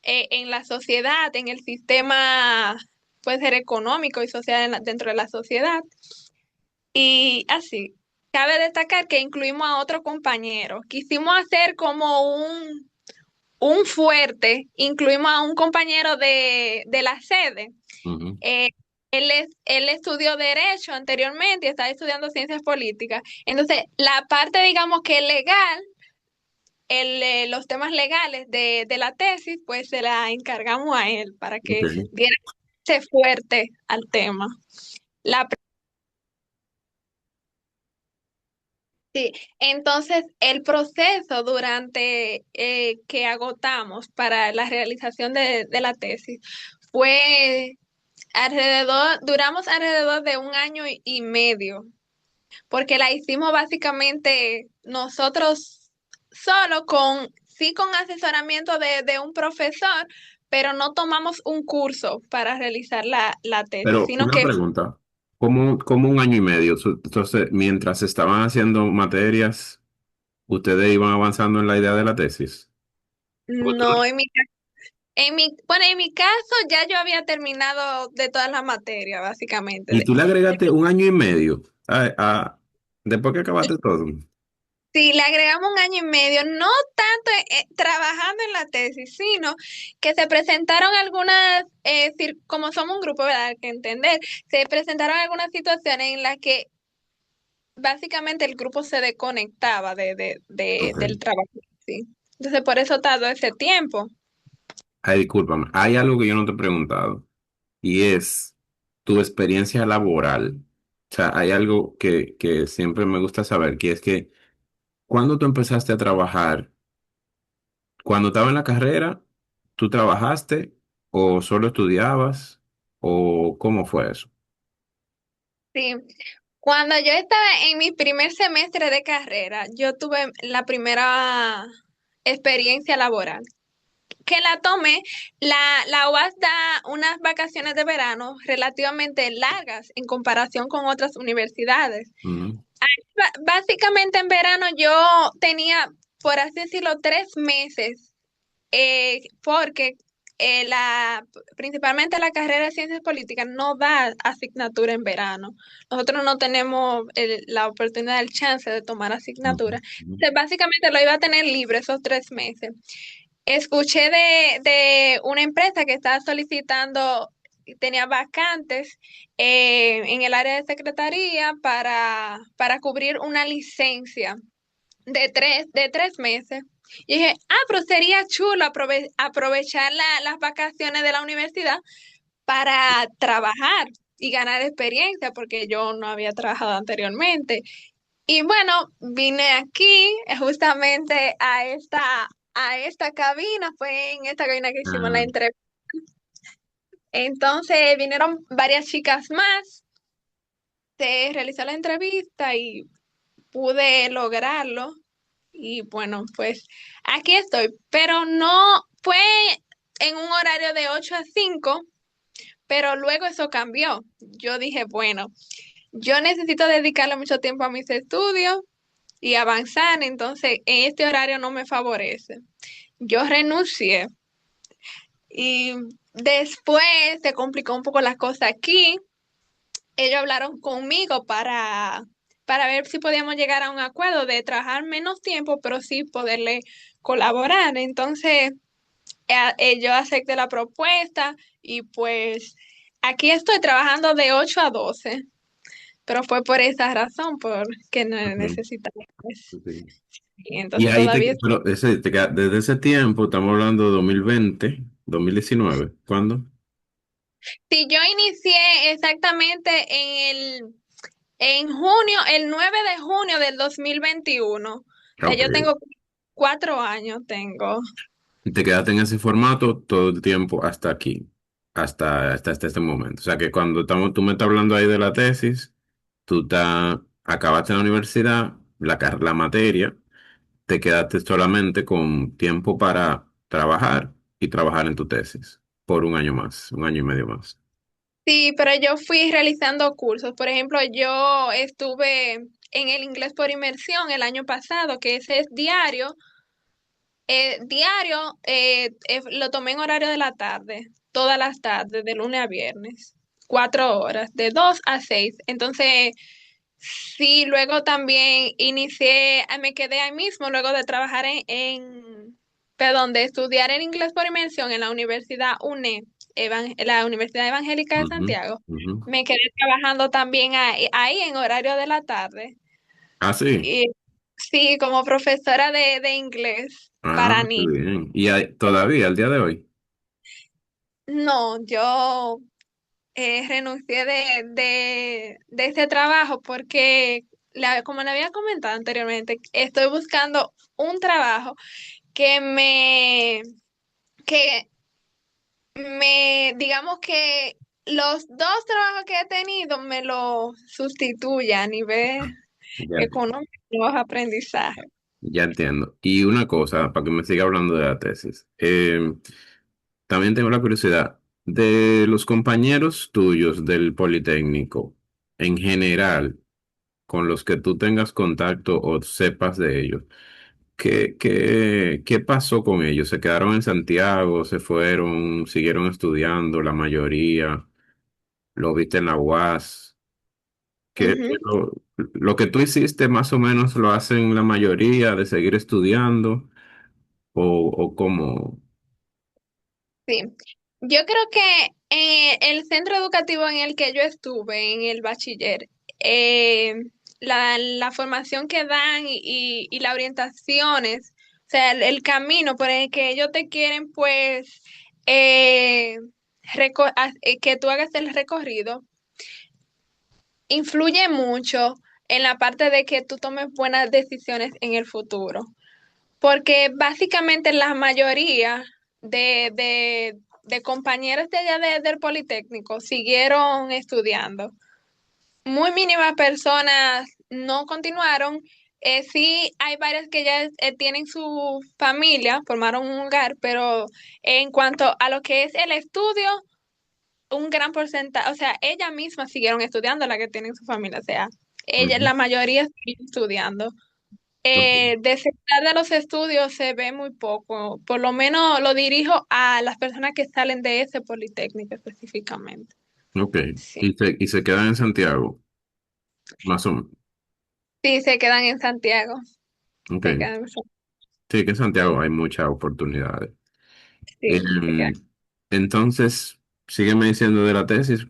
A: en la sociedad, en el sistema, puede ser económico y social dentro de la sociedad. Y así, cabe destacar que incluimos a otro compañero. Quisimos hacer como un fuerte, incluimos a un compañero de la sede.
B: Ujú.
A: Eh, él estudió Derecho anteriormente y está estudiando Ciencias Políticas. Entonces, la parte, digamos que legal, los temas legales de la tesis, pues se la encargamos a él para que
B: Ok.
A: diera ese fuerte al tema. La Sí, entonces el proceso durante que agotamos para la realización de la tesis fue duramos alrededor de un año y medio, porque la hicimos básicamente nosotros solo sí con asesoramiento de un profesor, pero no tomamos un curso para realizar la tesis,
B: Pero
A: sino
B: una
A: que
B: pregunta, ¿cómo un año y medio? Entonces, mientras estaban haciendo materias, ¿ustedes iban avanzando en la idea de la tesis? Porque
A: no, bueno, en mi caso ya yo había terminado de todas las materias, básicamente.
B: y tú le agregaste un año y medio después que acabaste todo.
A: Sí, le agregamos un año y medio, no tanto trabajando en la tesis, sino que se presentaron algunas, como somos un grupo, ¿verdad? Hay que entender, se presentaron algunas situaciones en las que básicamente el grupo se desconectaba
B: Ok.
A: del trabajo, sí. Entonces, por eso tardó ese tiempo.
B: Ay, discúlpame, hay algo que yo no te he preguntado y es tu experiencia laboral. O sea, hay algo que siempre me gusta saber, que es que cuando tú empezaste a trabajar, cuando estaba en la carrera, ¿tú trabajaste o solo estudiabas o cómo fue eso?
A: Sí, cuando yo estaba en mi primer semestre de carrera, yo tuve la primera experiencia laboral, que la tomé, la UAS da unas vacaciones de verano relativamente largas en comparación con otras universidades.
B: Ujú,
A: Básicamente en verano yo tenía, por así decirlo, 3 meses, porque principalmente la carrera de Ciencias Políticas no da asignatura en verano. Nosotros no tenemos la oportunidad, el chance de tomar
B: ujú,
A: asignatura.
B: ujú.
A: Entonces, básicamente lo iba a tener libre esos 3 meses. Escuché de una empresa que estaba solicitando, tenía vacantes en el área de secretaría para cubrir una licencia de 3 meses. Y dije, pero sería chulo aprovechar las vacaciones de la universidad para trabajar y ganar experiencia, porque yo no había trabajado anteriormente. Y bueno, vine aquí justamente a esta cabina, fue en esta cabina que hicimos la
B: Ah,
A: entrevista. Entonces vinieron varias chicas más, se realizó la entrevista y pude lograrlo. Y bueno, pues aquí estoy, pero no fue en un horario de 8 a 5, pero luego eso cambió. Yo dije, bueno, yo necesito dedicarle mucho tiempo a mis estudios y avanzar, entonces en este horario no me favorece. Yo renuncié y después se complicó un poco la cosa aquí. Ellos hablaron conmigo para ver si podíamos llegar a un acuerdo de trabajar menos tiempo, pero sí poderle colaborar. Entonces, yo acepté la propuesta y pues aquí estoy trabajando de 8 a 12, pero fue por esa razón, porque no
B: ok,
A: necesitaba, pues.
B: ok.
A: Y
B: Y
A: entonces
B: ahí
A: todavía
B: desde ese tiempo, estamos hablando de 2020. 2019. ¿Cuándo?
A: Sí, yo inicié exactamente en junio, el 9 de junio del 2021. O sea,
B: Ok.
A: yo tengo 4 años, tengo.
B: Y te quedaste en ese formato todo el tiempo hasta aquí, hasta este momento. O sea que cuando tú me estás hablando ahí de la tesis, acabaste la universidad, la materia, te quedaste solamente con tiempo para trabajar y trabajar en tu tesis por un año más, un año y medio más.
A: Sí, pero yo fui realizando cursos. Por ejemplo, yo estuve en el inglés por inmersión el año pasado, que ese es diario. Diario lo tomé en horario de la tarde, todas las tardes, de lunes a viernes, 4 horas, de 2 a 6. Entonces, sí, luego también me quedé ahí mismo, luego de trabajar perdón, de estudiar en inglés por inmersión en la Universidad UNE, la Universidad Evangélica de
B: Ujú,
A: Santiago.
B: ujú.
A: Me quedé trabajando también ahí en horario de la tarde.
B: Ah, sí.
A: Y sí, como profesora de inglés
B: Ah,
A: para
B: qué
A: niños.
B: bien. Y todavía, al día de hoy.
A: No, yo renuncié de ese trabajo porque, como le había comentado anteriormente, estoy buscando un trabajo que que digamos que los dos trabajos que he tenido me lo sustituya a nivel
B: Ya,
A: económico y nuevos aprendizajes.
B: ya entiendo. Y una cosa, para que me siga hablando de la tesis. También tengo la curiosidad de los compañeros tuyos del Politécnico, en general, con los que tú tengas contacto o sepas de ellos. ¿Qué pasó con ellos? ¿Se quedaron en Santiago? ¿Se fueron? ¿Siguieron estudiando? La mayoría. ¿Lo viste en la UAS?
A: Ujú.
B: Lo que tú hiciste más o menos lo hacen la mayoría de seguir estudiando o cómo?
A: Sí, yo creo que el centro educativo en el que yo estuve, en el bachiller, eh, la formación que dan y las orientaciones, o sea, el camino por el que ellos te quieren, pues, eh, que tú hagas el recorrido, influye mucho en la parte de que tú tomes buenas decisiones en el futuro. Porque básicamente la mayoría de compañeros de allá del Politécnico siguieron estudiando. Muy mínimas personas no continuaron. Sí, hay varias que ya tienen su familia, formaron un hogar, pero en cuanto a lo que es el estudio, un gran porcentaje, o sea, ellas mismas siguieron estudiando, la que tienen su familia, o sea,
B: Ujú.
A: la mayoría siguen estudiando.
B: Ok.
A: De sector de los estudios se ve muy poco, por lo menos lo dirijo a las personas que salen de ese Politécnico específicamente.
B: Ok.
A: Sí,
B: Y se quedan en Santiago, más o menos.
A: sí, se quedan en Santiago,
B: Ok.
A: se quedan,
B: Sí, que en Santiago hay muchas oportunidades.
A: sí, se quedan.
B: Em, entonces, sígueme diciendo de la tesis,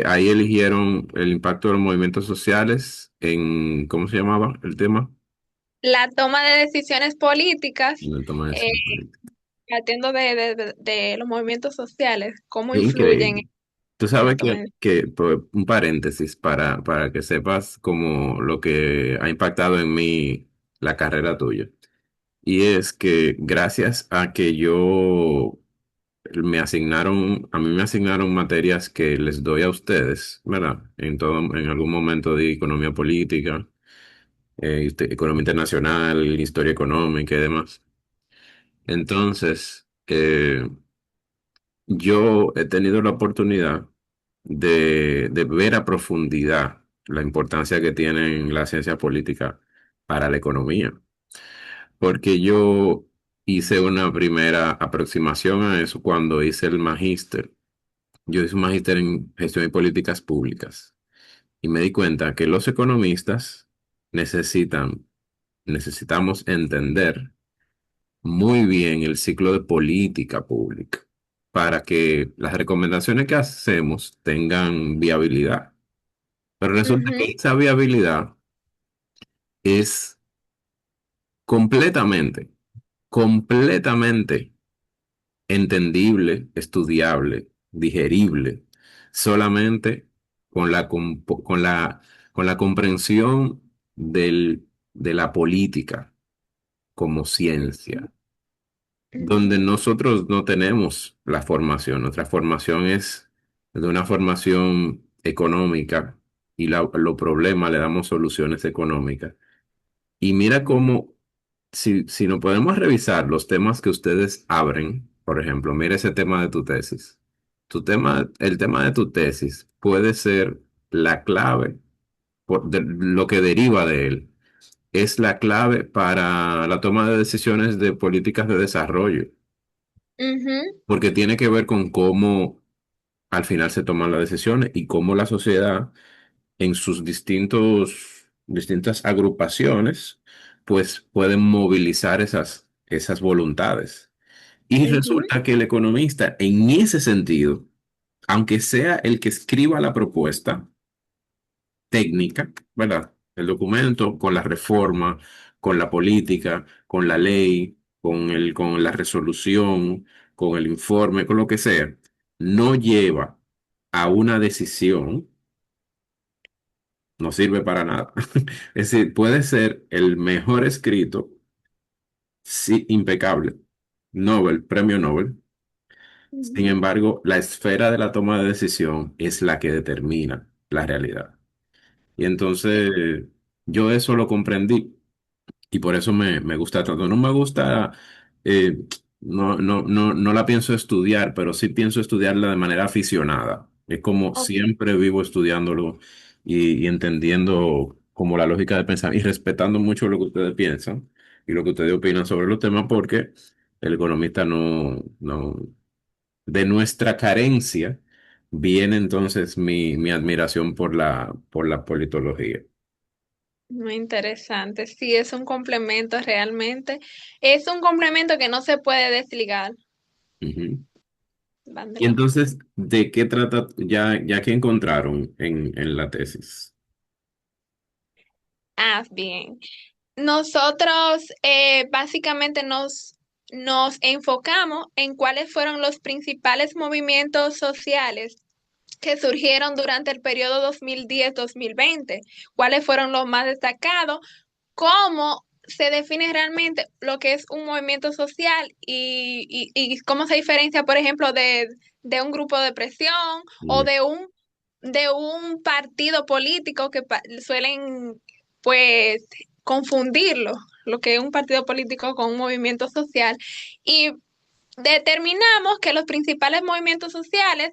B: ahí eligieron el impacto de los movimientos sociales ¿cómo se llamaba el tema?
A: La toma de decisiones políticas,
B: En el toma de
A: eh,
B: decisión política.
A: partiendo de los movimientos sociales, cómo
B: Es
A: influyen
B: increíble. Tú
A: en la
B: sabes
A: toma de
B: un paréntesis para que sepas como lo que ha impactado en mí la carrera tuya. Y es que gracias a que a mí me asignaron materias que les doy a ustedes, ¿verdad? En algún momento di economía política, economía internacional, historia económica y demás. Entonces, yo he tenido la oportunidad de ver a profundidad la importancia que tienen la ciencia política para la economía, porque yo hice una primera aproximación a eso cuando hice el magíster. Yo hice un magíster en gestión y políticas públicas y me di cuenta que los economistas necesitan, necesitamos entender muy bien el ciclo de política pública para que las recomendaciones que hacemos tengan viabilidad. Pero resulta que
A: Ujú,
B: esa viabilidad es completamente, completamente. entendible, estudiable, digerible, solamente con la comprensión de la política como ciencia, donde
A: Ujú,
B: nosotros no tenemos la formación. Nuestra formación es de una formación económica y los problemas le damos soluciones económicas. Y mira cómo, si no podemos revisar los temas que ustedes abren, por ejemplo, mira ese tema de tu tesis. El tema de tu tesis puede ser la clave, de lo que deriva de él, es la clave para la toma de decisiones de políticas de desarrollo,
A: ujú,
B: porque tiene que ver con cómo al final se toman las decisiones y cómo la sociedad en sus distintas agrupaciones, pues pueden movilizar esas voluntades. Y
A: ujú,
B: resulta que el economista, en ese sentido, aunque sea el que escriba la propuesta técnica, ¿verdad? El documento con la reforma, con la política, con la ley, con la resolución, con el informe, con lo que sea, no lleva a una decisión, no sirve para nada. Es decir, puede ser el mejor escrito, sí, impecable, Nobel, premio Nobel. Sin
A: ujú.
B: embargo, la esfera de la toma de decisión es la que determina la realidad. Y entonces yo eso lo comprendí y por eso me gusta tanto. No me gusta, eh, no la pienso estudiar, pero sí pienso estudiarla de manera aficionada. Es como
A: Ok.
B: siempre vivo estudiándolo y entendiendo como la lógica de pensar y respetando mucho lo que ustedes piensan y lo que ustedes opinan sobre los temas, porque el economista no, de nuestra carencia viene entonces mi admiración por la politología.
A: Muy interesante. Sí, es un complemento realmente. Es un complemento que no se puede desligar.
B: Ujú.
A: Van de
B: Y
A: la mano.
B: entonces, ¿de qué trata, ya que encontraron en la tesis?
A: Ah, bien. Nosotros básicamente nos enfocamos en cuáles fueron los principales movimientos sociales que surgieron durante el periodo 2010-2020, cuáles fueron los más destacados, cómo se define realmente lo que es un movimiento social y cómo se diferencia, por ejemplo, de un grupo de presión o
B: Mm,
A: de un partido político que suelen, pues, confundirlo, lo que es un partido político con un movimiento social. Y determinamos que los principales movimientos sociales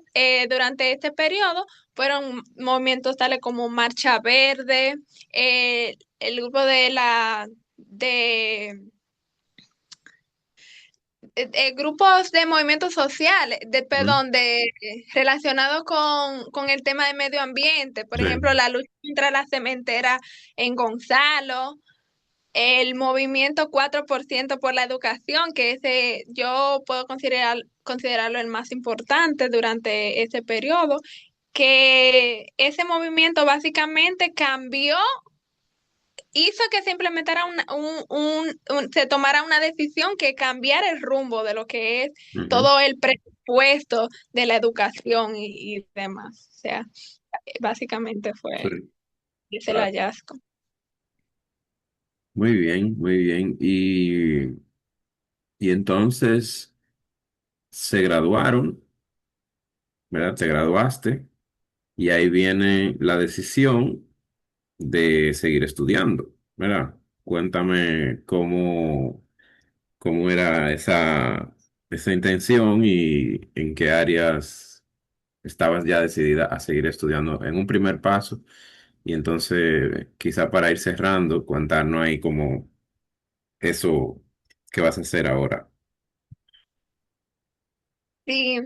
A: durante este periodo fueron movimientos tales como Marcha Verde, el grupo de, grupos de movimientos sociales,
B: mm,
A: perdón, relacionados con el tema de medio ambiente, por ejemplo,
B: sí,
A: la lucha contra la cementera en Gonzalo, el movimiento 4% por la educación, que ese yo puedo considerarlo el más importante durante ese periodo, que ese movimiento básicamente cambió, hizo que se implementara se tomara una decisión que cambiara el rumbo de lo que es
B: ujú,
A: todo el presupuesto de la educación y demás. O sea, básicamente
B: sí.
A: fue ese el
B: Ah,
A: hallazgo.
B: muy bien, muy bien. Y entonces se graduaron, ¿verdad? Te graduaste y ahí viene la decisión de seguir estudiando, ¿verdad? Cuéntame cómo era esa intención y en qué áreas estabas ya decidida a seguir estudiando en un primer paso. Y entonces, quizá para ir cerrando, contarnos ahí como eso que vas a hacer ahora.
A: Sí,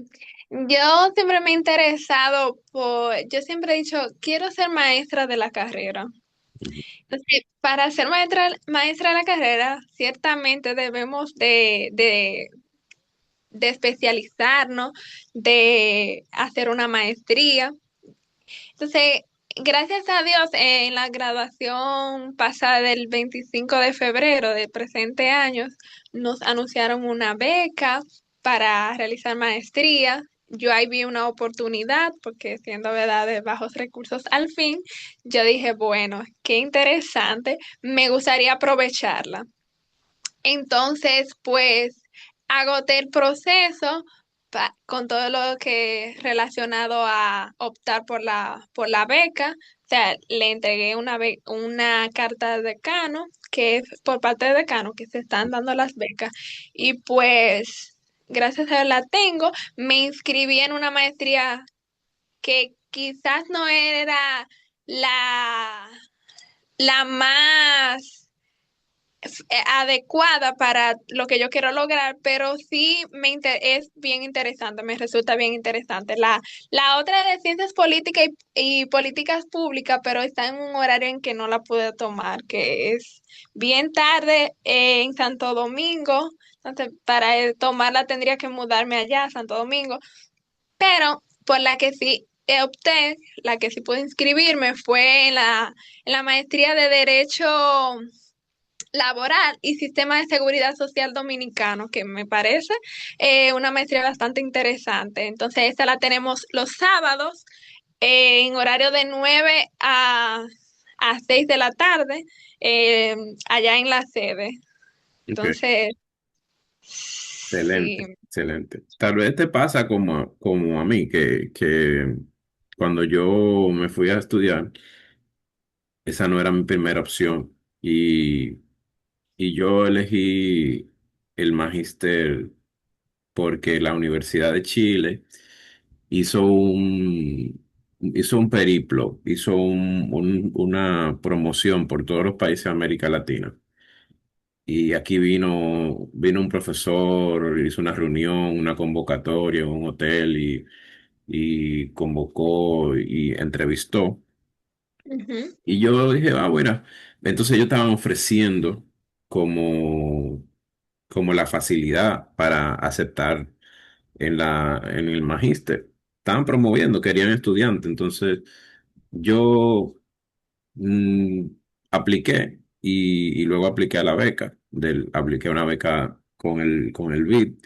A: yo siempre me he interesado yo siempre he dicho, quiero ser maestra de la carrera.
B: Ujú,
A: Entonces, para ser maestra de la carrera, ciertamente debemos de especializarnos, de hacer una maestría. Entonces, gracias a Dios, en la graduación pasada del 25 de febrero del presente año, nos anunciaron una beca para realizar maestría. Yo ahí vi una oportunidad porque siendo verdad de bajos recursos al fin, yo dije, bueno, qué interesante, me gustaría aprovecharla. Entonces, pues, agoté el proceso con todo lo que relacionado a optar por la beca. O sea, le entregué una carta al decano, que es por parte del decano, que se están dando las becas. Y pues, gracias a Dios la tengo. Me inscribí en una maestría que quizás no era la, la más adecuada para lo que yo quiero lograr, pero sí es bien interesante, me resulta bien interesante. La otra es de ciencias políticas y políticas públicas, pero está en un horario en que no la pude tomar, que es bien tarde en Santo Domingo. Entonces, para tomarla tendría que mudarme allá a Santo Domingo, pero por la que sí opté, la que sí pude inscribirme fue en la maestría de Derecho Laboral y Sistema de Seguridad Social Dominicano, que me parece una maestría bastante interesante. Entonces, esta la tenemos los sábados en horario de 9 a 6 de la tarde, eh, allá en la sede.
B: Ok.
A: Entonces,
B: Excelente,
A: sí.
B: excelente. Tal vez te pasa como a mí, que cuando yo me fui a estudiar, esa no era mi primera opción. Y yo elegí el magíster porque la Universidad de Chile hizo hizo un periplo, hizo una promoción por todos los países de América Latina. Y aquí vino un profesor, hizo una reunión, una convocatoria en un hotel y convocó y entrevistó.
A: Ujú,
B: Y yo dije, ah, bueno, entonces ellos estaban ofreciendo como, como la facilidad para aceptar en el magíster. Estaban promoviendo, querían estudiantes. Entonces yo mm, apliqué y luego apliqué a la beca. Apliqué a una beca con el BID.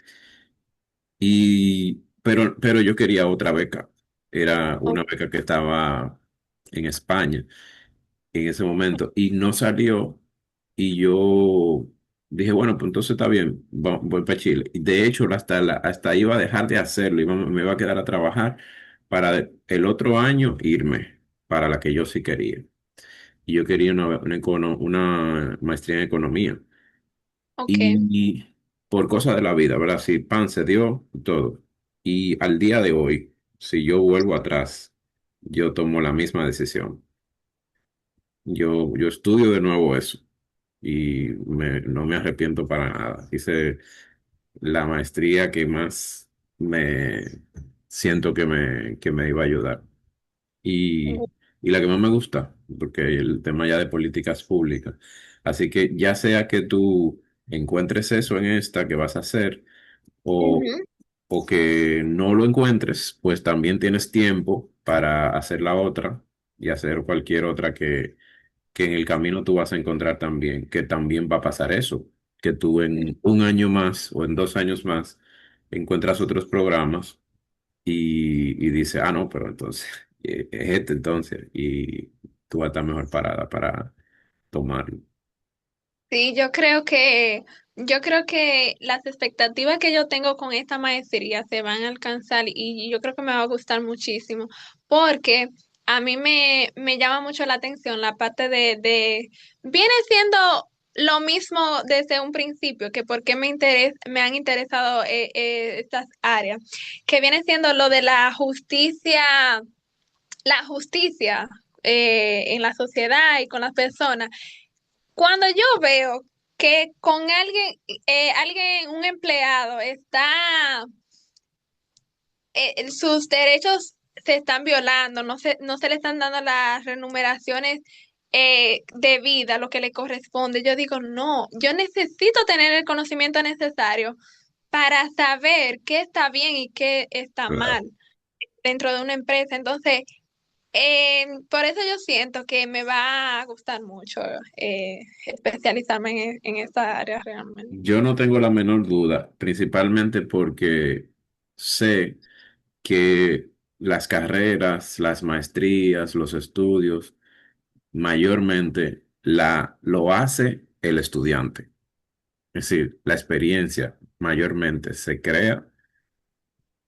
B: Pero yo quería otra beca. Era una beca que estaba en España en ese momento y no salió y yo dije, bueno, pues entonces está bien, voy para Chile. Y de hecho, hasta iba a dejar de hacerlo, me iba a quedar a trabajar para el otro año irme para la que yo sí quería. Y yo quería una maestría en economía.
A: ok.
B: Y por cosas de la vida, ¿verdad? Sí, pan se dio y todo. Y al día de hoy, si yo vuelvo atrás, yo tomo la misma decisión. Yo estudio de nuevo eso y no me arrepiento para nada. Hice la maestría que más me siento que me iba a ayudar y la que más me gusta, porque el tema ya de políticas públicas. Así que ya sea que tú encuentres eso en esta que vas a hacer o,
A: Ujú.
B: o que no lo encuentres, pues también tienes tiempo para hacer la otra y hacer cualquier otra que en el camino tú vas a encontrar también, que también va a pasar eso, que tú en un año más o en 2 años más encuentras otros programas y dices, ah, no, pero entonces es este entonces y tú vas a estar mejor parada para tomarlo.
A: Sí, yo creo que las expectativas que yo tengo con esta maestría se van a alcanzar y yo creo que me va a gustar muchísimo porque a mí me llama mucho la atención la parte viene siendo lo mismo desde un principio, que por qué me han interesado estas áreas, que viene siendo lo de la justicia en la sociedad y con las personas. Cuando yo veo que con un empleado está, sus derechos se están violando, no se le están dando las remuneraciones debidas, lo que le corresponde, yo digo, no, yo necesito tener el conocimiento necesario para saber qué está bien y qué está
B: Claro.
A: mal dentro de una empresa. Entonces, Por eso yo siento que me va a gustar mucho especializarme en esta área realmente.
B: Yo no tengo la menor duda, principalmente porque sé que las carreras, las maestrías, los estudios, mayormente lo hace el estudiante. Es decir, la experiencia mayormente se crea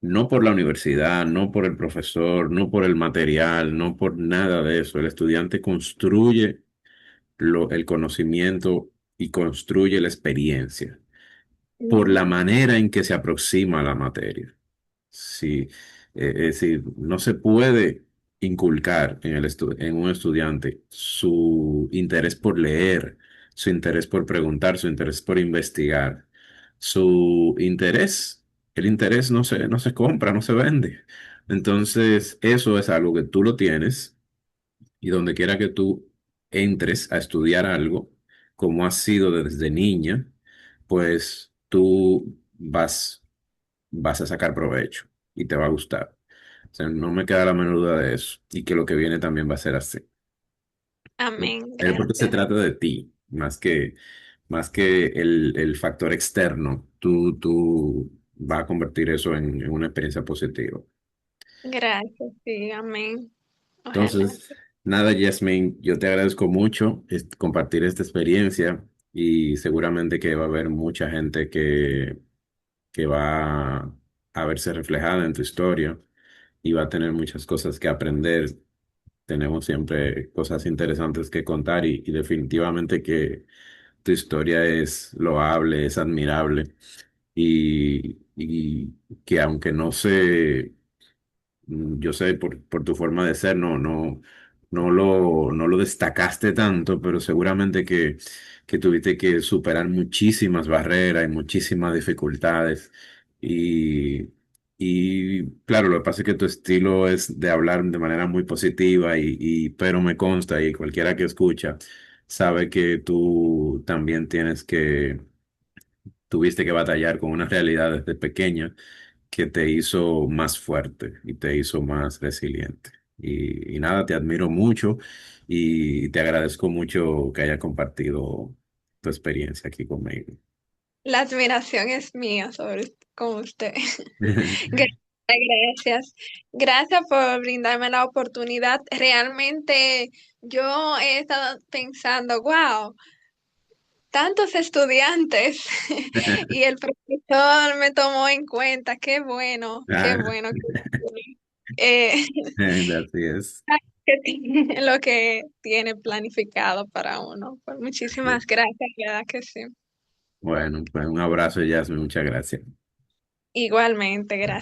B: no por la universidad, no por el profesor, no por el material, no por nada de eso. El estudiante construye el conocimiento y construye la experiencia por la
A: Ujú.
B: manera en que se aproxima a la materia. Sí, es decir, no se puede inculcar en un estudiante su interés por leer, su interés por preguntar, su interés por investigar. Su interés, el interés no se compra, no se vende. Entonces, eso es algo que tú lo tienes y donde quiera que tú entres a estudiar algo, como has sido desde niña, pues vas a sacar provecho y te va a gustar. O sea, no me queda la menor duda de eso y que lo que viene también va a ser así.
A: Amén,
B: Pero porque se
A: gracias.
B: trata de ti, más que el factor externo, tú vas a convertir eso en una experiencia positiva.
A: Gracias, sí, amén. Ojalá.
B: Entonces, nada, Yasmin, yo te agradezco mucho compartir esta experiencia y seguramente que va a haber mucha gente que va a verse reflejada en tu historia y va a tener muchas cosas que aprender. Tenemos siempre cosas interesantes que contar y definitivamente que tu historia es loable, es admirable y que aunque no se yo sé por tu forma de ser, no lo destacaste tanto, pero seguramente que tuviste que superar muchísimas barreras y muchísimas dificultades. Y, y claro, lo que pasa es que tu estilo es de hablar de manera muy positiva, pero me consta y cualquiera que escucha sabe que tú también tuviste que batallar con una realidad desde pequeña que te hizo más fuerte y te hizo más resiliente. Y nada, te admiro mucho y te agradezco mucho que hayas compartido tu experiencia aquí conmigo.
A: La admiración es mía sobre con usted. Gracias. Gracias por brindarme la oportunidad. Realmente yo he estado pensando, wow, tantos estudiantes y el profesor me tomó en cuenta. Qué
B: Ah,
A: bueno. Eh,
B: así es.
A: que tiene lo que tiene planificado para uno. Pues muchísimas gracias, verdad que sí.
B: Bueno, pues un abrazo, Yasmin, muchas gracias.
A: Igualmente, gracias.